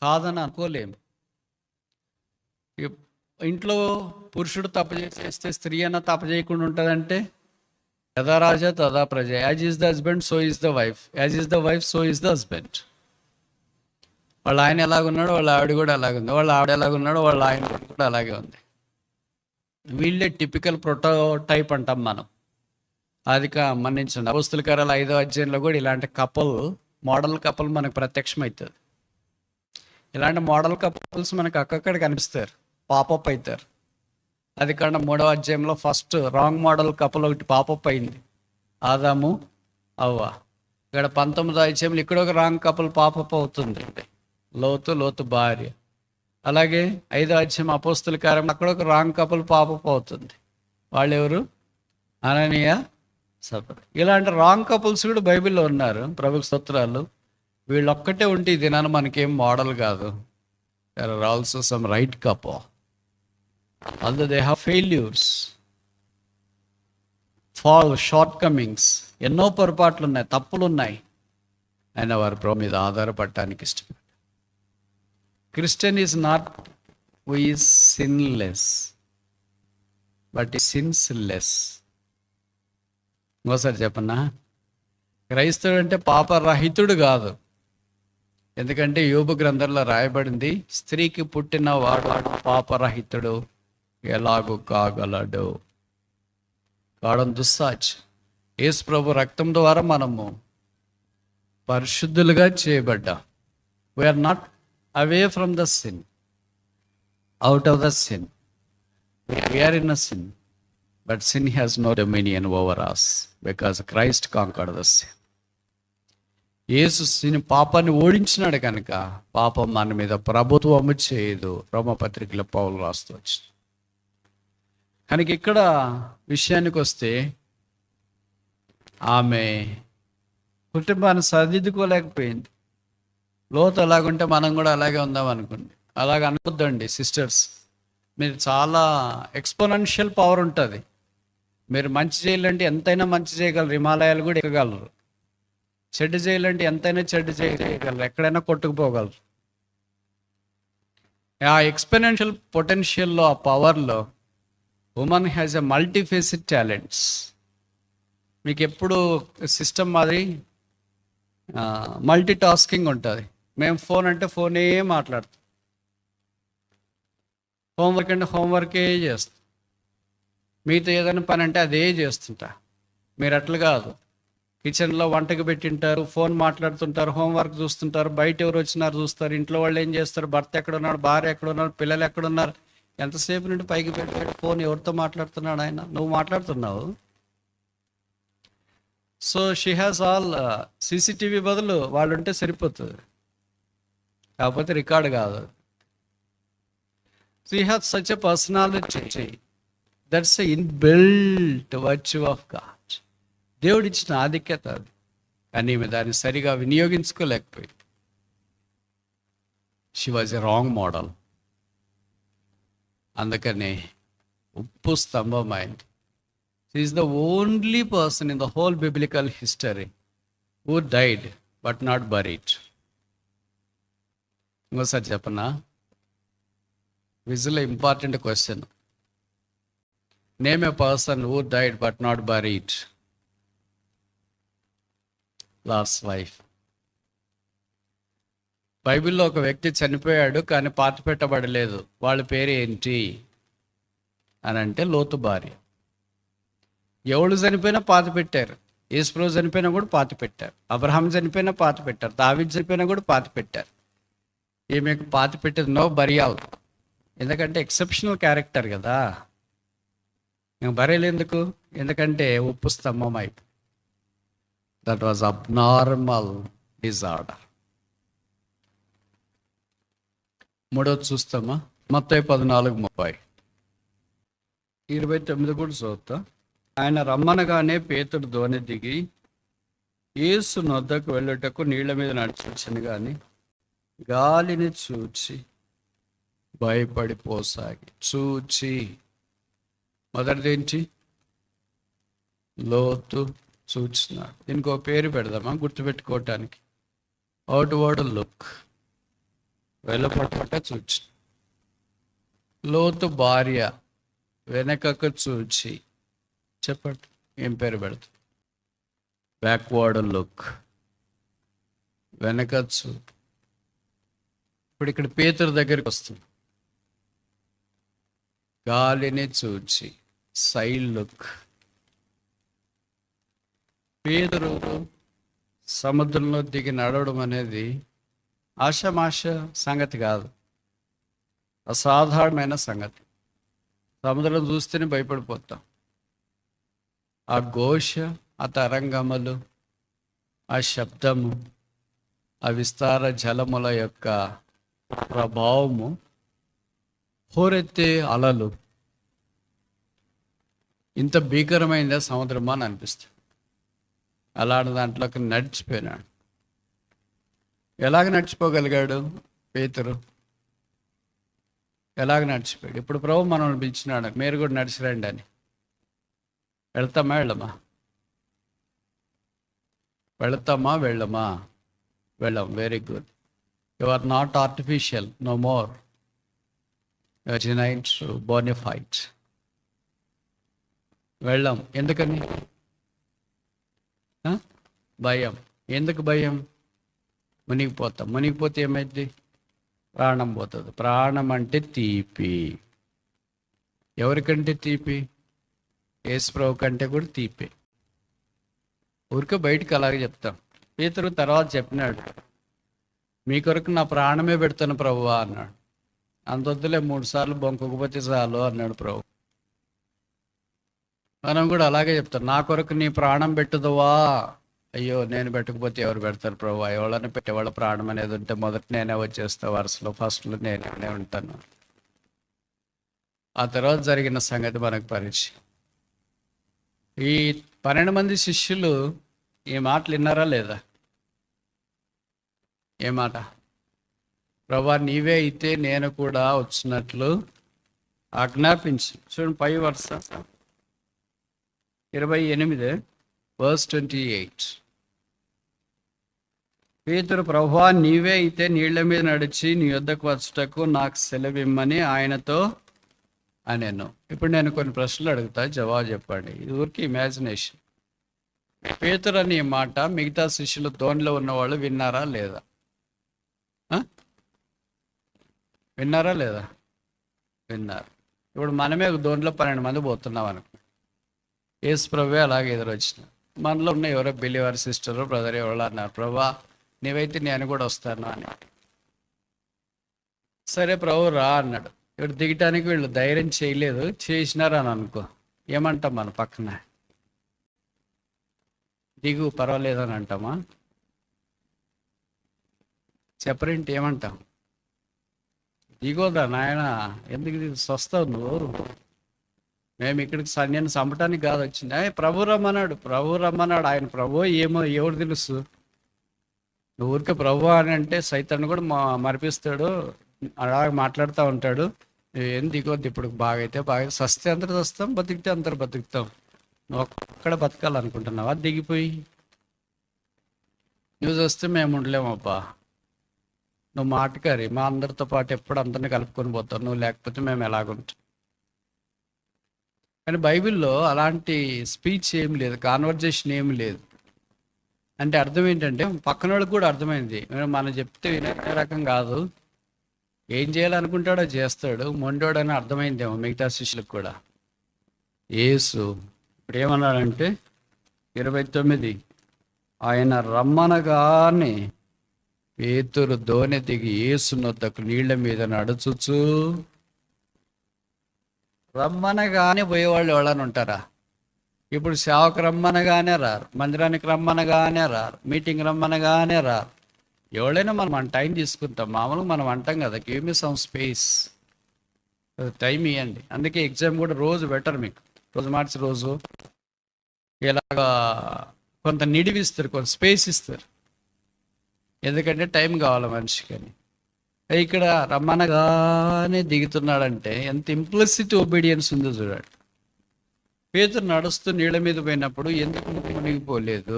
కాదని అనుకోలేము. ఇంట్లో పురుషుడు తప్పు చేస్తే స్త్రీ అన్న తప్పు చేయకుండా ఉంటుందంటే యథా రాజా తదా ప్రజ. As is the husband so is the wife, as is the wife so is the husband. వాళ్ళ ఆయన ఎలాగున్నాడు వాళ్ళ ఆవిడ కూడా అలాగే ఉంది, వాళ్ళ ఆవిడ ఎలాగున్నాడు వాళ్ళ ఆయన కూడా అలాగే ఉంది. వీళ్ళే టిపికల్ ప్రోటోటైప్ అంటాం మనం. అది మన్నించండి, అపోస్తల కార్యాలు 5వ అధ్యాయంలో కూడా ఇలాంటి మోడల్ కపుల్ మనకు ప్రత్యక్షమవుతుంది. ఇలాంటి మోడల్ కపుల్స్ మనకు అక్కక్కడ కనిపిస్తారు, పాపప్ అవుతారు. అది కారణం 3వ అధ్యాయంలో ఫస్ట్ రాంగ్ మోడల్ కపుల్ ఒకటి పాపప్ అయింది, ఆదాము అవ్వ. ఇక్కడ 19వ అధ్యాయంలో ఇక్కడ ఒక రాంగ్ కపుల్ పాపప్ అవుతుంది, లోతు భార్య. అలాగే 5వ అధ్యాయం అపోస్తుల కార్యం, అక్కడ ఒక రాంగ్ కపుల్ పాపప్ అవుతుంది. వాళ్ళు ఎవరు? అననీయ సఫర్. ఇలాంటి రాంగ్ కపుల్స్ కూడా బైబిల్లో ఉన్నారు. ప్రభుకు స్తోత్రాలు. వీళ్ళొక్కటే ఉంటే ఈ దినాన మనకేం మోడల్ కాదు. There are also some right couple, although they have failures, shortcomings, ఎన్నో పొరపాట్లు ఉన్నాయి, తప్పులు ఉన్నాయి, అయినా వారి ప్రభు మీద ఆధారపడటానికి ఇష్టపడ్డారు. Christian is not who is sinless, but ఈ సిన్స్లెస్. ఇంకోసారి చెప్పన్నా, క్రైస్తవుడు అంటే పాపరహితుడు కాదు. ఎందుకంటే యోబు గ్రంథంలో రాయబడింది, స్త్రీకి పుట్టిన వాడు పాపరహితుడు ఎలాగూ కాగలడు. కావడం దుస్సాచి. యేసు ప్రభు రక్తం ద్వారా మనము పరిశుద్ధులుగా చేయబడ్డాం. We are not away from the sin, out of the sin. We are in a sin, but sin has no dominion over us because Christ conquered the sin. యేసు పాపాన్ని ఓడించినాడు కనుక పాపం మన మీద ప్రభుత్వము చేయదు. రోమపత్రికలో పౌలు రాస్తూ వచ్చింది. కనుక ఇక్కడ విషయానికి వస్తే, ఆమె కుటుంబాన్ని సరిదిద్దుకోలేకపోయింది. లోతు అలాగుంటే మనం కూడా అలాగే ఉందాం అనుకోండి. అలాగ అనుకోద్దండి సిస్టర్స్. మీరు చాలా ఎక్స్పోనెన్షియల్ పవర్ ఉంటుంది. మీరు మంచి చేయాలంటే ఎంతైనా మంచి చేయగలరు, హిమాలయాలు కూడా ఎక్కగలరు. చెడ్డు చేయాలంటే ఎంతైనా చెడ్డు చేయగలరు, ఎక్కడైనా కొట్టుకుపోగలరు. ఆ ఎక్స్పోనెన్షియల్ పొటెన్షియల్లో, ఆ పవర్లో ఉమెన్ హ్యాస్ ఎ మల్టీఫేసిడ్ టాలెంట్స్. మీకు ఎప్పుడు సిస్టమ్ మాదిరి మల్టీ టాస్కింగ్ ఉంటుంది. మేము ఫోన్ అంటే ఫోనే మాట్లాడతాం, హోంవర్క్ అంటే హోంవర్కే చేస్తాం, మీతో ఏదైనా పని అంటే అదే చేస్తుంటా. మీరు అట్లా కాదు. కిచెన్లో వంటకు పెట్టింటారు, ఫోన్ మాట్లాడుతుంటారు, హోంవర్క్ చూస్తుంటారు, బయట ఎవరు వచ్చినారు చూస్తారు, ఇంట్లో వాళ్ళు ఏం చేస్తారు, భర్త ఎక్కడున్నాడు, భార్య ఎక్కడున్నారు, పిల్లలు ఎక్కడున్నారు, ఎంతసేపు నుండి పైకి పెట్టాడు ఫోన్, ఎవరితో మాట్లాడుతున్నాడు ఆయన, నువ్వు మాట్లాడుతున్నావు. So she has all. CCTV బదులు వాళ్ళు ఉంటే సరిపోతుంది, కాకపోతే రికార్డు కాదు. She has such a personality, that's a inbuilt virtue of God. దేవుడు ఇచ్చిన ఆధిక్యత అది, కానీ ఈమె దాన్ని సరిగా వినియోగించుకోలేకపోయింది. She was a wrong model. అందుకనే ఉప్పు స్తంభం అయింది. She is the only person in the whole biblical history who died but not buried. ఇంకోసారి చెప్పనా, visual important question. Name a person who died but not buried. Last wife. బైబిల్లో ఒక వ్యక్తి చనిపోయాడు కానీ పాతి పెట్టబడలేదు. వాళ్ళ పేరు ఏంటి అని అంటే లోతు భార్య. ఎవడు చనిపోయినా పాతి పెట్టారు. యేసుప్రభు చనిపోయినా కూడా పాతి పెట్టారు. అబ్రహాం చనిపోయినా పాతి పెట్టారు. దావీదు చనిపోయినా కూడా పాతి పెట్టారు. ఈమెకు పాతి పెట్టేది నో బరియాల్, ఎందుకంటే ఎక్సెప్షనల్ క్యారెక్టర్ కదా. బరియలు ఎందుకు? ఎందుకంటే ఉప్పు స్తంభం అయిపోయి. That was abnormal disorder. మూడోది చూస్తామా, మత్తయి 14:30, 29 కూడా చూస్తా. ఆయన రమ్మనగానే పేతురు ధోని దిగి యేసు నొద్దకు వెళ్ళుటకు నీళ్ల మీద నడిచించను కానీ గాలిని చూచి భయపడిపోసాగి. చూచి మొదటిదేంటి? లోతు చూచినాడు. దీనికి ఒక పేరు పెడదామా గుర్తుపెట్టుకోవటానికి? అవుట్వర్డ్ లుక్, వెళ్ళపట్ట చూచి. లోతు భార్య వెనకకు చూచి. చెప్పండి, ఏం పేరు పెడతాం? బ్యాక్వర్డ్ లుక్, వెనక చూ. ఇప్పుడు ఇక్కడ పేతురు దగ్గరికి వస్తుంది. గాలిని చూచి, సైడ్ లుక్. పేతురు సముద్రంలో దిగి నడవడం అనేది ఆషామాష సంగతి కాదు, అసాధారణమైన సంగతి. సముద్రం చూస్తేనే భయపడిపోతాం. ఆ ఘోష, ఆ తరంగములు, ఆ శబ్దము, ఆ విస్తార జలముల యొక్క ప్రభావము, హోరెత్తే అలలు, ఇంత భీకరమైందా సముద్రమా అని అనిపిస్తుంది. అలాంటి దాంట్లోకి నడిచిపోయినాడు. ఎలాగ నడిచిపోగలిగాడు పేతురు? ఎలాగ నడిచిపోయాడు? ఇప్పుడు ప్రభు మనల్ని పిలిచినాడు, మీరు కూడా నడిచిరండి అని. వెళ్తామా వెళ్ళమా? వెళతామా వెళ్ళమా? వెళ్ళం. Very good. You are not artificial, no more. You are genuine, bona fide. వెళ్ళం. ఎందుకని? భయం. ఎందుకు భయం? మునిగిపోతాం. మునిగిపోతే ఏమైంది? ప్రాణం పోతుంది. ప్రాణం అంటే తీపి. ఎవరికంటే తీపి? యేసుప్రభు కంటే కూడా తీపి. ఊరికే బయటికి అలాగే చెప్తాం. పేతురు తర్వాత చెప్పినాడు, మీ కొరకు నా ప్రాణమే పెడతాను ప్రభువా అన్నాడు. అంతొద్దులే 3 సార్లు బొంకకపోతే చాలు అన్నాడు ప్రభు. మనం కూడా అలాగే చెప్తాం, నా కొరకు నీ ప్రాణం పెట్టుదువా? అయ్యో, నేను పెట్టకపోతే ఎవరు పెడతారు ప్రభు? ఎవరైనా పెట్టేవాళ్ళ ప్రాణం అనేది ఉంటే మొదట నేనే వచ్చేస్తా, వరుసలో ఫస్ట్లో నేనే ఉంటాను. ఆ తర్వాత జరిగిన సంగతి మనకు పరిచయం. ఈ 12 మంది శిష్యులు ఈ మాటలు విన్నారా లేదా? ఏ మాట? ప్రభా, నీవే అయితే నేను కూడా వచ్చినట్లు ఆజ్ఞాపించు. చూడండి, 5 వర్ష 28 verse 28. పేతురు, ప్రభువా నీవే అయితే నీళ్ల మీద నడిచి నీ యొద్దకు వచ్చుటకు నాకు సెలవిమ్మని ఆయనతో అనేను. ఇప్పుడు నేను కొన్ని ప్రశ్నలు అడుగుతా, జవాబు చెప్పండి. ఇది ఊరికి ఇమాజినేషన్. పేతురు అనే మాట మిగతా శిష్యులు దోణిలో ఉన్నవాళ్ళు విన్నారా లేదా? విన్నారా లేదా? విన్నారు. ఇప్పుడు మనమే దోణిలో 12 మంది పోతున్నాం అనుకో. యేసు ప్రభువే అలాగే ఎదురొచ్చిన మనలో ఉన్న ఎవరో బిలీవర్ సిస్టర్ బ్రదర్ ఎవరో అన్నారు, ప్రభా నీవైతే నేను కూడా వస్తాను అని. సరే ప్రభు రా అన్నాడు. ఇప్పుడు దిగటానికి వీళ్ళు ధైర్యం చేయలేదు, చేసినారు అని అనుకో, ఏమంటాం మన పక్కన? దిగు పర్వాలేదు అని అంటామా? చెప్పరేంటి, ఏమంటాం? దిగోదా నాయన, ఎందుకు వస్తావు నువ్వు? మేము ఇక్కడికి నేను చంపటానికి కాదు వచ్చింది. ప్రభు రమ్మన్నాడు, ప్రభు రమ్మన్నాడు. ఆయన ప్రభు ఏమో ఎవరు తెలుసు? నువ్వు ఊరికే ప్రభు అని అంటే సైతాన్ని కూడా మరిపిస్తాడు, అలాగే మాట్లాడుతూ ఉంటాడు. ఏం దిగొద్దు, ఇప్పుడు బాగైతే బాగా, సస్తే అందరు వస్తాం, బతికితే అందరు బతుకుతాం. నువ్వు ఒక్కడ బతకాలనుకుంటున్నావా? దిగిపోయి నువ్వు వస్తే మేము ఉండలేమబ్బా. నువ్వు మాటకారి, మా అందరితో పాటు ఎప్పుడు అందరిని కలుపుకొని పోతావు, నువ్వు లేకపోతే మేము ఎలాగుంటాం. కానీ బైబిల్లో అలాంటి స్పీచ్ ఏం లేదు, కాన్వర్జేషన్ ఏమి లేదు. అంటే అర్థం ఏంటంటే పక్కన వాళ్ళకి కూడా అర్థమైంది, మనం చెప్తే వినే రకం కాదు, ఏం చేయాలనుకుంటాడో చేస్తాడు, మొండోడని అర్థమైందేమో మిగతా శిష్యులకు కూడా. యేసు ఇప్పుడు ఏమన్నాడంటే 29, ఆయన రమ్మనగానే పేతురు దోణి దిగి యేసు నొద్దకు నీళ్ల మీద నడుచుచు. రమ్మనగానే పోయేవాళ్ళు ఎవరైనా ఉంటారా? ఇప్పుడు సేవకు రమ్మనగానే రారు, మందిరానికి రమ్మనగానే రారు, మీటింగ్ రమ్మనగానే రారు. ఎవరైనా మనం టైం తీసుకుంటాం. మామూలుగా మనం అంటాం కదా, give me some space, time ఇవ్వండి. అందుకే ఎగ్జామ్ కూడా రోజు బెటర్, మీకు రోజు మార్చి రోజు ఇలాగా కొంత నిడివిస్తారు, కొంత స్పేస్ ఇస్తారు. ఎందుకంటే టైం కావాలి మనిషికని. ఇక్కడ రమ్మనగానే దిగుతున్నాడంటే ఎంత ఇంప్లిసిట్ ఒబీడియన్స్ ఉందో చూడండి. పేతురు నడుస్తూ నీళ్ళ మీద పోయినప్పుడు ఎందుకు మునిగిపోలేదు?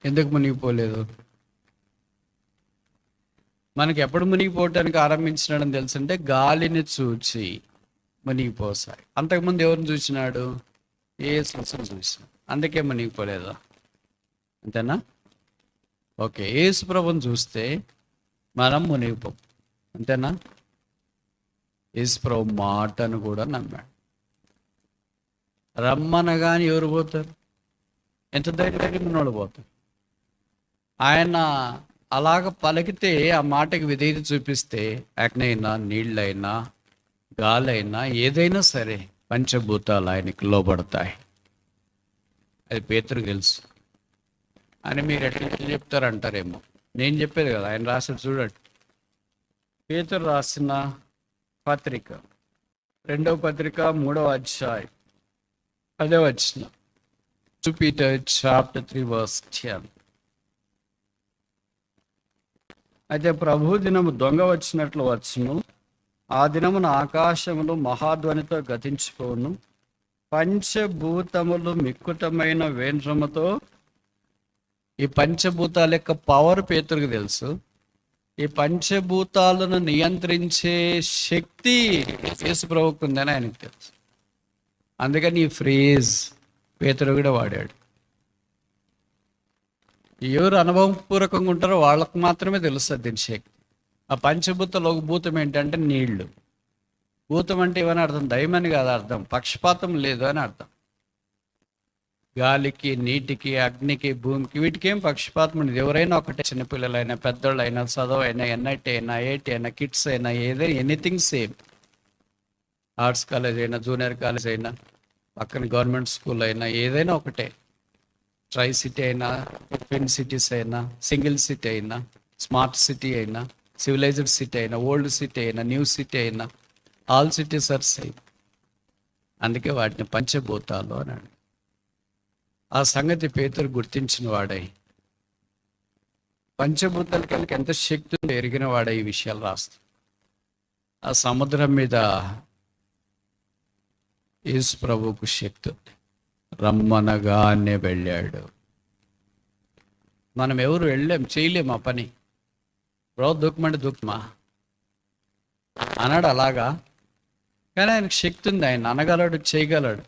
ఎందుకు మునిగిపోలేదు? మనకి ఎప్పుడు మునిగిపోవటానికి ఆరంభించినాడని తెలుసంటే గాలిని చూచి మునిగిపోసాయి. అంతకుముందు ఎవరిని చూసినాడు? యేసుని చూసినాడు, అందుకే మునిగిపోలేదా? అంతేనా? ఓకే, యేసు ప్రభువుని చూస్తే మనం మునిగిపోం, అంతేనా? యేసు ప్రభు మాటను కూడా నమ్మాడు. రమ్మనగానే ఎవరు పోతారు? ఎంత ధైర్యం ఉన్నోళ్ళు పోతారు. ఆయన అలాగ పలికితే ఆ మాటకి విధేయత చూపిస్తే అగ్నైనా నీళ్ళైనా గాలైనా ఏదైనా సరే పంచభూతాలు ఆయనకి లోబడతాయి. అది పేతురుకు తెలుసు అని మీరు ఎట్లా చెప్తారంటారేమో. నేను చెప్పేది కదా, ఆయన రాసిన చూడండి. పేతురు రాసిన పత్రిక 2వ పత్రిక 3వ అధ్యాయం 10వ వచనం. 2 Peter chapter 3 verse 10. అయితే ప్రభు దినము దొంగ వచ్చినట్లు వచ్చును, ఆ దినమున ఆకాశములు మహాధ్వనితో గతించిపోను, పంచభూతములు మిక్కుటమైన వేంద్రముతో. ఈ పంచభూతాల యొక్క పవర్ పేతురుకు తెలుసు. ఈ పంచభూతాలను నియంత్రించే శక్తి యేసు ప్రభువుకు ఉందని ఆయనకు తెలుసు. అందుకని ఈ ఫ్రేజ్ పేతురు కూడా వాడాడు. ఎవరు అనుభవపూర్వకంగా ఉంటారో వాళ్ళకు మాత్రమే తెలుస్తుంది దీని శక్తి. ఆ పంచభూతాలు ఒక భూతం ఏంటంటే నీళ్లు. భూతం అంటే ఏమని అర్థం? దైవమని కాదు అర్థం, పక్షపాతం లేదు అని అర్థం. గాలికి, నీటికి, అగ్నికి, భూమికి, వీటికేం పక్షపాతం ఉండదు. ఎవరైనా ఒకటే, చిన్నపిల్లలైనా, పెద్దోళ్ళు అయినా, చదువు అయినా, ఎన్ఐటి అయినా, ఐఐటి అయినా, కిడ్స్ అయినా, ఏదైనా ఎనీథింగ్ సేమ్. ఆర్ట్స్ కాలేజ్ అయినా, జూనియర్ కాలేజ్ అయినా, పక్కన గవర్నమెంట్ స్కూల్ అయినా, ఏదైనా ఒకటే. ట్రై సిటీ అయినా, ట్విన్ సిటీస్ అయినా, సింగిల్ సిటీ అయినా, స్మార్ట్ సిటీ అయినా, సివిలైజ్డ్ సిటీ అయినా, ఓల్డ్ సిటీ అయినా, న్యూ సిటీ అయినా, ఆల్ సిటీస్ ఆర్ సేమ్. అందుకే వాటిని పంచభూతాలు అన్నాడు. ఆ సంగతి పేతురు గుర్తించిన వాడై, పంచభూతాలకి ఎంత శక్తి ఉందో ఎరిగిన వాడై ఈ విషయాలు రాస్తాడు. ఆ సముద్రం మీద యేసు ప్రభువుకు శక్తి ఉంది. రమ్మనగానే వెళ్ళాడు. మనం ఎవరు వెళ్ళాం, చేయలేం ఆ పని. ప్రభు దుఃఖమంటే దుఃఖమా అన్నాడు అలాగా. కానీ ఆయనకు శక్తి ఉంది, ఆయన అనగలడు, చేయగలడు.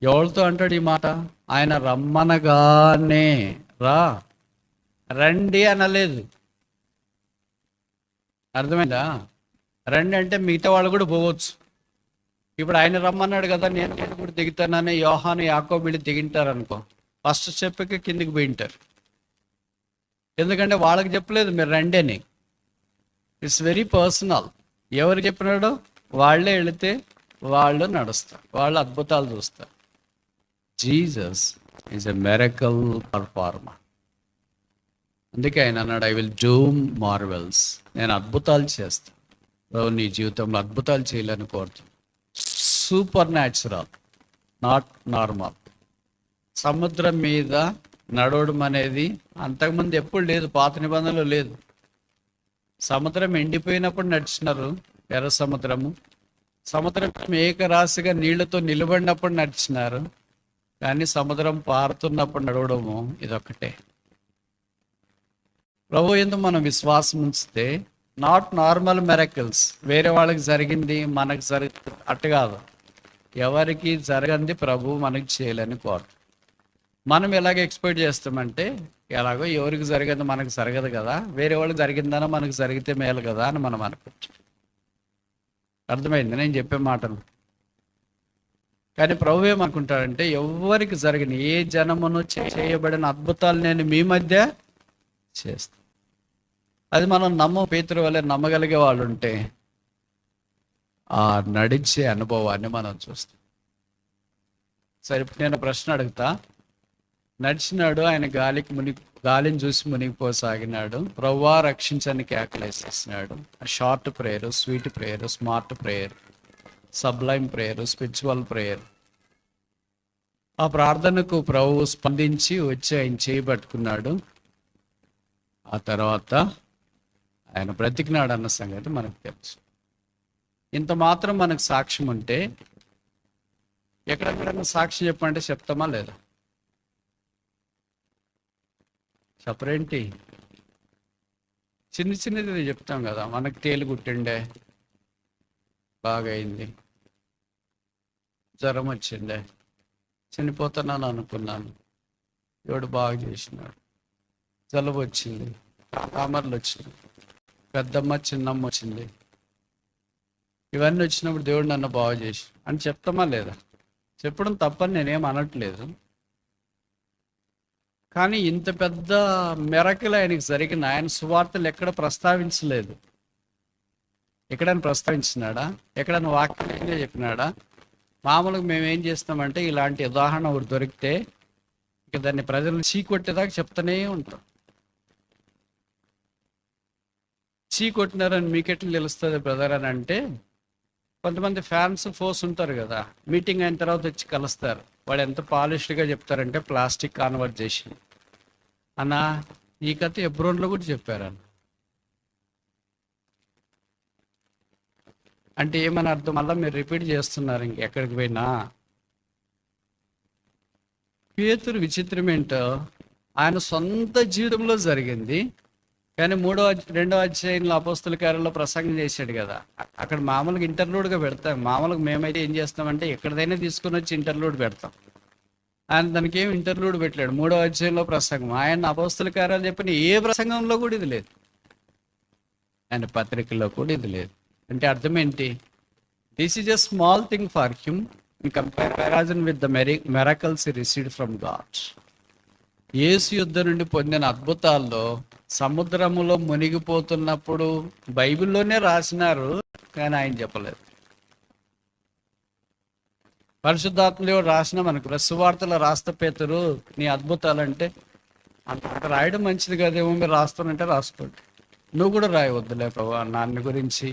ఎవరితో అంటాడు ఈ మాట? ఆయన రమ్మనగానే, రండి అనలేదు. అర్థమైందా? రండి అంటే మిగతా వాళ్ళు కూడా పోవచ్చు. ఇప్పుడు ఆయన రమ్మన్నాడు కదా, నేను కూడా దిగుతానని యోహాను, యాకోబు వీళ్ళు దిగింటారు అనుకో, ఫస్ట్ స్టెప్కి కిందికి పోయింటారు. ఎందుకంటే వాళ్ళకి చెప్పలేదు మీరు రండి అని. It's very personal. ఎవరు చెప్పినాడో వాళ్ళే వెళితే వాళ్ళు నడుస్తారు, వాళ్ళు అద్భుతాలు చూస్తారు. Jesus is a miracle performer. అందుకే ఆయన అన్నాడు, ఐ విల్ డూ మార్వెల్స్. నేను అద్భుతాలు చేస్తాను. నీ జీవితంలో అద్భుతాలు చేయాలని కోరుతున్నాను. Super natural, not normal. సముద్రం మీద నడవడం అనేది అంతకుముందు ఎప్పుడు లేదు, పాత నిబంధనలు లేదు. సముద్రం ఎండిపోయినప్పుడు నడిచినారు, ఎర్ర సముద్రము. సముద్రం ఏకరాశిగా నీళ్లతో నిలబడినప్పుడు నడిచినారు. కానీ సముద్రం పారుతున్నప్పుడు నడవడము ఇదొక్కటే. ప్రభు యందు మనం విశ్వాసం ఉంచితే నాట్ నార్మల్ మిరకిల్స్. వేరే వాళ్ళకి జరిగింది మనకు అట్టు కాదు. ఎవరికి జరగంది ప్రభు మనకి చేయాలని కోరు. మనం ఎలాగ ఎక్స్పెక్ట్ చేస్తామంటే, ఎలాగో ఎవరికి జరిగింది మనకు జరగదు కదా, వేరే వాళ్ళకి జరిగిందనో మనకు జరిగితే మేలు కదా అని మనం అనుకుంటాం. అర్థమైంది నేను చెప్పే మాటలు? కానీ ప్రభు ఏమనుకుంటాడంటే, ఎవరికి జరిగిన ఏ జనమును చేయబడిన అద్భుతాలు నేను మీ మధ్య చేస్తాను. అది మనం పేతురు వల్లే నమ్మగలిగే వాళ్ళు ఉంటే ఆ నడిచే అనుభవాన్ని మనం చూస్తాం. సరే, ఇప్పుడు నేను ప్రశ్న అడుగుతా. నడిచినాడు, ఆయన గాలిని చూసి మునిగిపోసాగినాడు. ప్రభువా రక్షించని కేకలేసేసినాడు. Short prayer, sweet prayer, smart prayer, sublime prayer, spiritual prayer. ఆ ప్రార్థనకు ప్రభువు స్పందించి వచ్చి ఆయన చేయబట్టుకున్నాడు. ఆ తర్వాత ఆయన బ్రతికినాడు అన్న సంగతి మనకు తెలుసు. ఇంత మాత్రం మనకు సాక్ష్యం ఉంటే, ఎక్కడెక్కడన్నా సాక్ష్యం చెప్పమంటే చెప్తామా లేదా? చెప్పరేంటి? చిన్నది చెప్తాం కదా. మనకు తేలు కుట్టిండే, బాగా అయింది. జ్వరం వచ్చిండే, చనిపోతున్నాను అనుకున్నాను, ఎవడు బాగా చేసినాడు. జలుబు వచ్చింది, కామర్లు వచ్చింది, పెద్దమ్మ చిన్నమ్మ వచ్చింది. ఇవన్నీ వచ్చినప్పుడు దేవుడు నన్ను బాగు చేసి అని చెప్తామా లేదా? చెప్పడం తప్పని నేనేం అనట్లేదు. కానీ ఇంత పెద్ద మెరకలు ఆయనకి జరిగిన ఆయన సువార్తలు ఎక్కడ ప్రస్తావించలేదు. ఎక్కడైనా ప్రస్తావించినాడా? ఎక్కడైనా వాక్యంగా చెప్పినాడా? మామూలుగా మేము ఏం చేస్తామంటే ఇలాంటి ఉదాహరణ ఒకటి దొరికితే ఇక దాన్ని ప్రజలు చీకొట్టేదాకా చెప్తూనే ఉంటాం. చీకొట్టినారని మీకెట్లు తెలుస్తుంది బ్రదర్ అని అంటే, కొంతమంది ఫ్యాన్స్ ఫోర్స్ ఉంటారు కదా, మీటింగ్ అయిన తర్వాత వచ్చి కలుస్తారు. వాడు ఎంత పాలిష్డ్గా చెప్తారంటే ప్లాస్టిక్ కాన్వర్జేషన్ అన్న. ఈ కథ ఎబ్రోన్లో కూడా చెప్పారన్న. అంటే ఏమని అర్థం? మళ్ళీ మీరు రిపీట్ చేస్తున్నారు ఇంకెక్కడికి పోయినా. పేతురు విచిత్రం ఏంటో, ఆయన సొంత జీవితంలో జరిగింది. కానీ 2వ అధ్యాయంలో అపోస్తుల కార్యాల్లో ప్రసంగం చేశాడు కదా, అక్కడ మామూలుగా ఇంటర్లూడ్గా పెడతాం. మామూలుగా మేమైతే ఏం చేస్తామంటే ఎక్కడైనా తీసుకొని వచ్చి ఇంటర్లూడ్ పెడతాం. ఆయన దానికి ఏం ఇంటర్లూడ్ పెట్టలేడు. 3వ అధ్యాయంలో ప్రసంగం, ఆయన అపోస్తుల కార్యాలు చెప్పిన ఏ ప్రసంగంలో కూడా ఇది లేదు, ఆయన పత్రికల్లో కూడా ఇది లేదు. అంటే అర్థం ఏంటి? This is a small thing for him in comparison with the miracles he received from God. యేసు యుద్ధం నుండి పొందిన అద్భుతాల్లో సముద్రములో మునిగిపోతున్నప్పుడు బైబిల్లోనే రాసినారు, కానీ ఆయన చెప్పలేదు. పరిశుద్ధాత్మలో రాసిన మనకు సువార్తలో రాస్తా పేతురు నీ అద్భుతాలంటే అంత రాయడం మంచిది కదేమో, మీరు రాస్తానంటే రాసుకోండి. నువ్వు కూడా రాయవద్దులే ప్రభు నాన్న గురించి.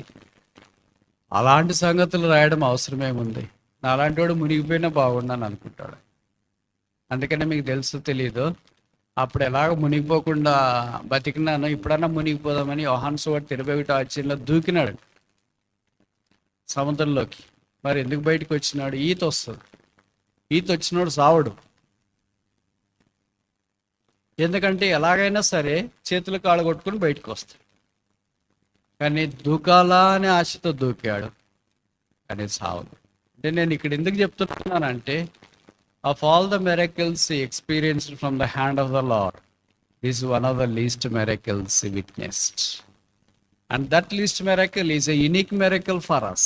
అలాంటి సంగతులు రాయడం అవసరమేముంది? నా అలాంటి వాడు మునిగిపోయినా బాగున్నాను అనుకుంటాడు. అందుకనే మీకు తెలుసు తెలీదు, అప్పుడు ఎలాగ మునిగిపోకుండా బతికినాను, ఇప్పుడన్నా మునిగిపోదామని యోహాను సువార్త 21వ అధ్యాయంలో దూకినాడు సముద్రంలోకి. మరి ఎందుకు బయటకు వచ్చినాడు? ఈత వస్తుంది. ఈత వచ్చినోడు సావడు. ఎందుకంటే ఎలాగైనా సరే చేతులు కాళ్ళు కొట్టుకుని బయటకు వస్తాడు. కానీ దూకాలా అనే ఆశతో దూకాడు, కానీ సావదు. అంటే నేను ఇక్కడ ఎందుకు చెప్తున్నానంటే, of all the miracles he experienced from the hand of the Lord, this is one of the least miracles he witnessed. And that least miracle is a unique miracle for us.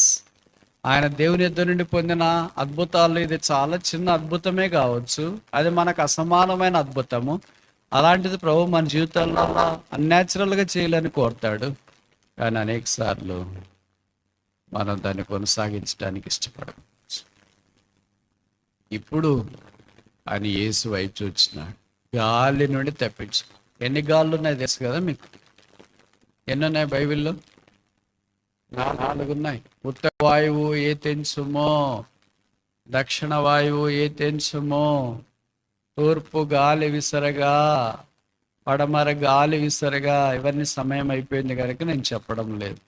ఆయన దేవుని యొద్ద నుండి పొందిన అద్భుతాలు ఇది చాలా చిన్న అద్భుతమే కావచ్చు, అది మనకు అసమానమైన అద్భుతము. అలాంటిది ప్రభు మన జీవితాల్లో అన్యాచురల్గా చేయాలని కోరుతాడు. కానీ అనేక సార్లు మనం దాన్ని కొనసాగించడానికి ఇష్టపడము. ఇప్పుడు ఆయన యేసు వైపు చూచినాడు, గాలి నుండి తప్పించు. ఎన్ని గాళ్ళు ఉన్నాయి తెలుసు కదా మీకు? ఎన్ని ఉన్నాయి బైబిల్లో? 4 ఉన్నాయి. ఉత్తర వాయువు ఏ తెంచుమో, దక్షిణ వాయువు ఏ తెంచుమో, తూర్పు గాలి విసరగా, పడమర గాలి విసరగా. ఇవన్నీ సమయం అయిపోయింది కనుక నేను చెప్పడం లేదు.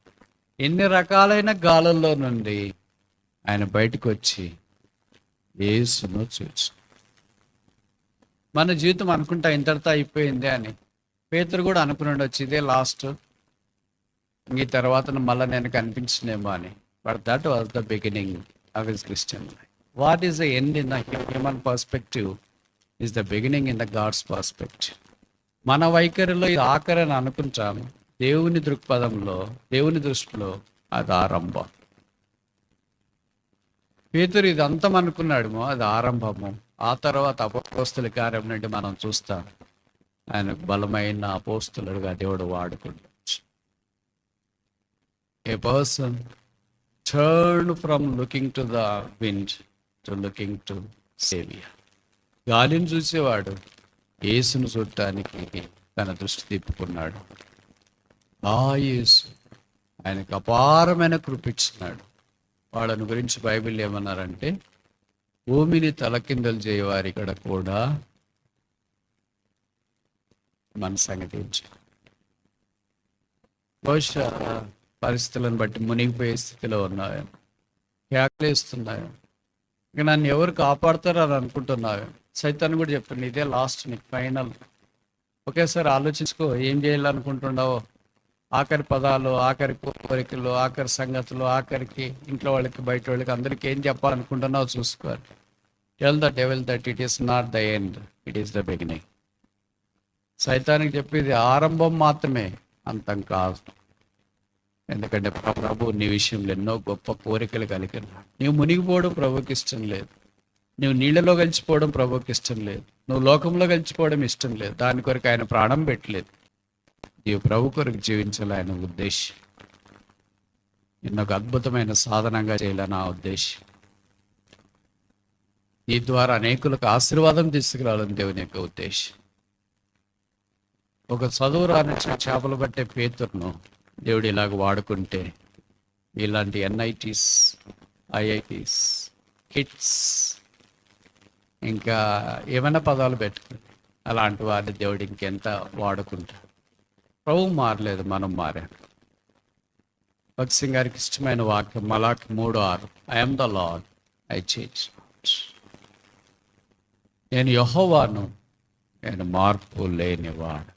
ఎన్ని రకాలైన గాలుల్లో నుండి ఆయన బయటకు వచ్చి యేసును చూచి. మన జీవితం అనుకుంటా ఇంతటితో అయిపోయింది అని. పేతురు కూడా అనుకున్నాడు వచ్చి ఇదే లాస్ట్, ఈ తర్వాత మళ్ళీ నేను కనిపించనేమో అని. But that was the beginning of his Christian life. What is the end in the human perspective is the beginning in the God's perspective. మన వైఖరిలో ఇది ఆఖరి అని అనుకుంటాము, దేవుని దృక్పథంలో, దేవుని దృష్టిలో అది ఆరంభం. పేతురు ఇది అంతం అనుకున్నాడేమో, అది ఆరంభము. ఆ తర్వాత అపోస్తుల కార్యం నుండి మనం చూస్తాం ఆయన బలమైన అపోస్తులుగా దేవుడు వాడుకుంటాడు. A person turn from looking to the wind to looking to saviour. గాలిని చూసేవాడు యేసును చూడటానికి తన దృష్టి తిప్పుకున్నాడు. ఆ యేసు ఆయనకు అపారమైన కృపించినాడు. వాళ్ళని గురించి బైబిల్ ఏమన్నారంటే, భూమిని తలకిందలు చేయవారి ఇక్కడ కూడా మన సంగతి. బహుశా పరిస్థితులను బట్టి మునిగిపోయే స్థితిలో ఉన్నాయో, కేకలేస్తున్నాయో, ఇక నన్ను ఎవరు కాపాడుతారో అని అనుకుంటున్నావో. సైతాన్ని కూడా చెప్తుంది ఇదే లాస్ట్, నీకు ఫైనల్. ఒకేసారి ఆలోచించుకో, ఏం చేయాలనుకుంటున్నావో. ఆఖరి పదాలు, ఆఖరి కోరికలు, ఆఖరి సంగతులు, ఆఖరికి ఇంట్లో వాళ్ళకి బయట వాళ్ళకి అందరికి ఏం చెప్పాలనుకుంటున్నావో చూసుకోవాలి. Tell the devil that it is not the end, it is the beginning. సైతానికి చెప్పేది ఆరంభం మాత్రమే, అంతం కాదు. ఎందుకంటే ప్రభు నీ విషయంలో ఎన్నో గొప్ప కోరికలు కలిగిన. నీవు మునిగిపోవడం ప్రభుకి ఇష్టం లేదు, నువ్వు నీళ్ళలో కలిసిపోవడం ప్రభుకి ఇష్టం లేదు. నువ్వు లోకంలో గెలిచిపోవడం ఇష్టం లేదు, దాని కొరకు ఆయన ప్రాణం పెట్టలేదు. ఈ ప్రభు కొరకు జీవించాలి ఆయన ఉద్దేశం. నిన్న ఒక అద్భుతమైన సాధనంగా చేయాలని నా ఉద్దేశం. ఈ ద్వారా అనేకులకు ఆశీర్వాదం తీసుకురావాలని దేవుని యొక్క ఉద్దేశం. ఒక చదువు రాని చేపలు పట్టే పేతురును దేవుడు ఇలాగ వాడుకుంటే, ఇలాంటి ఎన్ఐటీస్, ఐఐటీస్, కిట్స్, ఇంకా ఏమైనా పదాలు పెట్టుకుని అలాంటి వారిని దేవుడు ఇంకెంత వాడుకుంటాడు. ప్రభు మారలేదు, మనం మారాం. భగత్ సింగ్ గారికి ఇష్టమైన వాక్యం మలాకి 3:6, I'm the lord, I change. నేను యెహోవాను, నేను మార్పు లేనివాడు.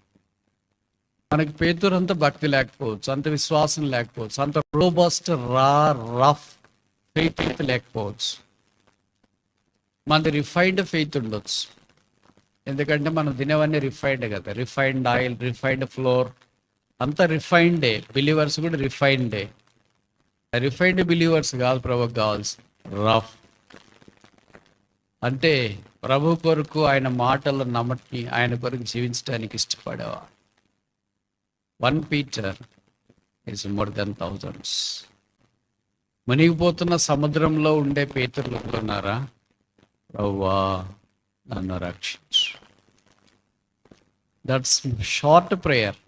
మనకి పేతురు అంత భక్తి లేకపోవచ్చు, అంత విశ్వాసం లేకపోవచ్చు, అంత రోబస్ట్ రఫ్ ఫెయిత్ లేకపోవచ్చు. మనది రిఫైన్డ్ ఫెయిత్ ఉండొచ్చు, ఎందుకంటే మనం తినేవన్నీ రిఫైన్డ్ కదా. రిఫైన్డ్ ఆయిల్, రిఫైన్డ్ ఫ్లోర్, అంతా రిఫైన్డే. బిలీవర్స్ కూడా రిఫైన్డే. రిఫైన్డ్ బిలీవర్స్ కాదు ప్రభుకు కావాల్సి, రఫ్. అంటే ప్రభు కొరకు, ఆయన మాటలు నమ్మటి, ఆయన కొరకు జీవించడానికి ఇష్టపడేవా. 1 Peter is more than thousands. మునిగిపోతున్న సముద్రంలో ఉండే పేతురులు ఉన్నారా? ప్రభువా నన్ను రక్షించు. That's short prayer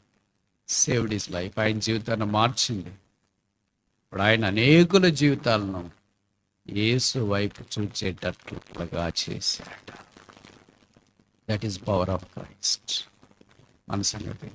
saved his life. ఆయన జీవితాన్ని మార్చింది. ఇప్పుడు ఆయన అనేకుల జీవితాలను యేసు వైపు చూచేటట్లుగా చేశాడు. That is power of Christ. మన సంగతి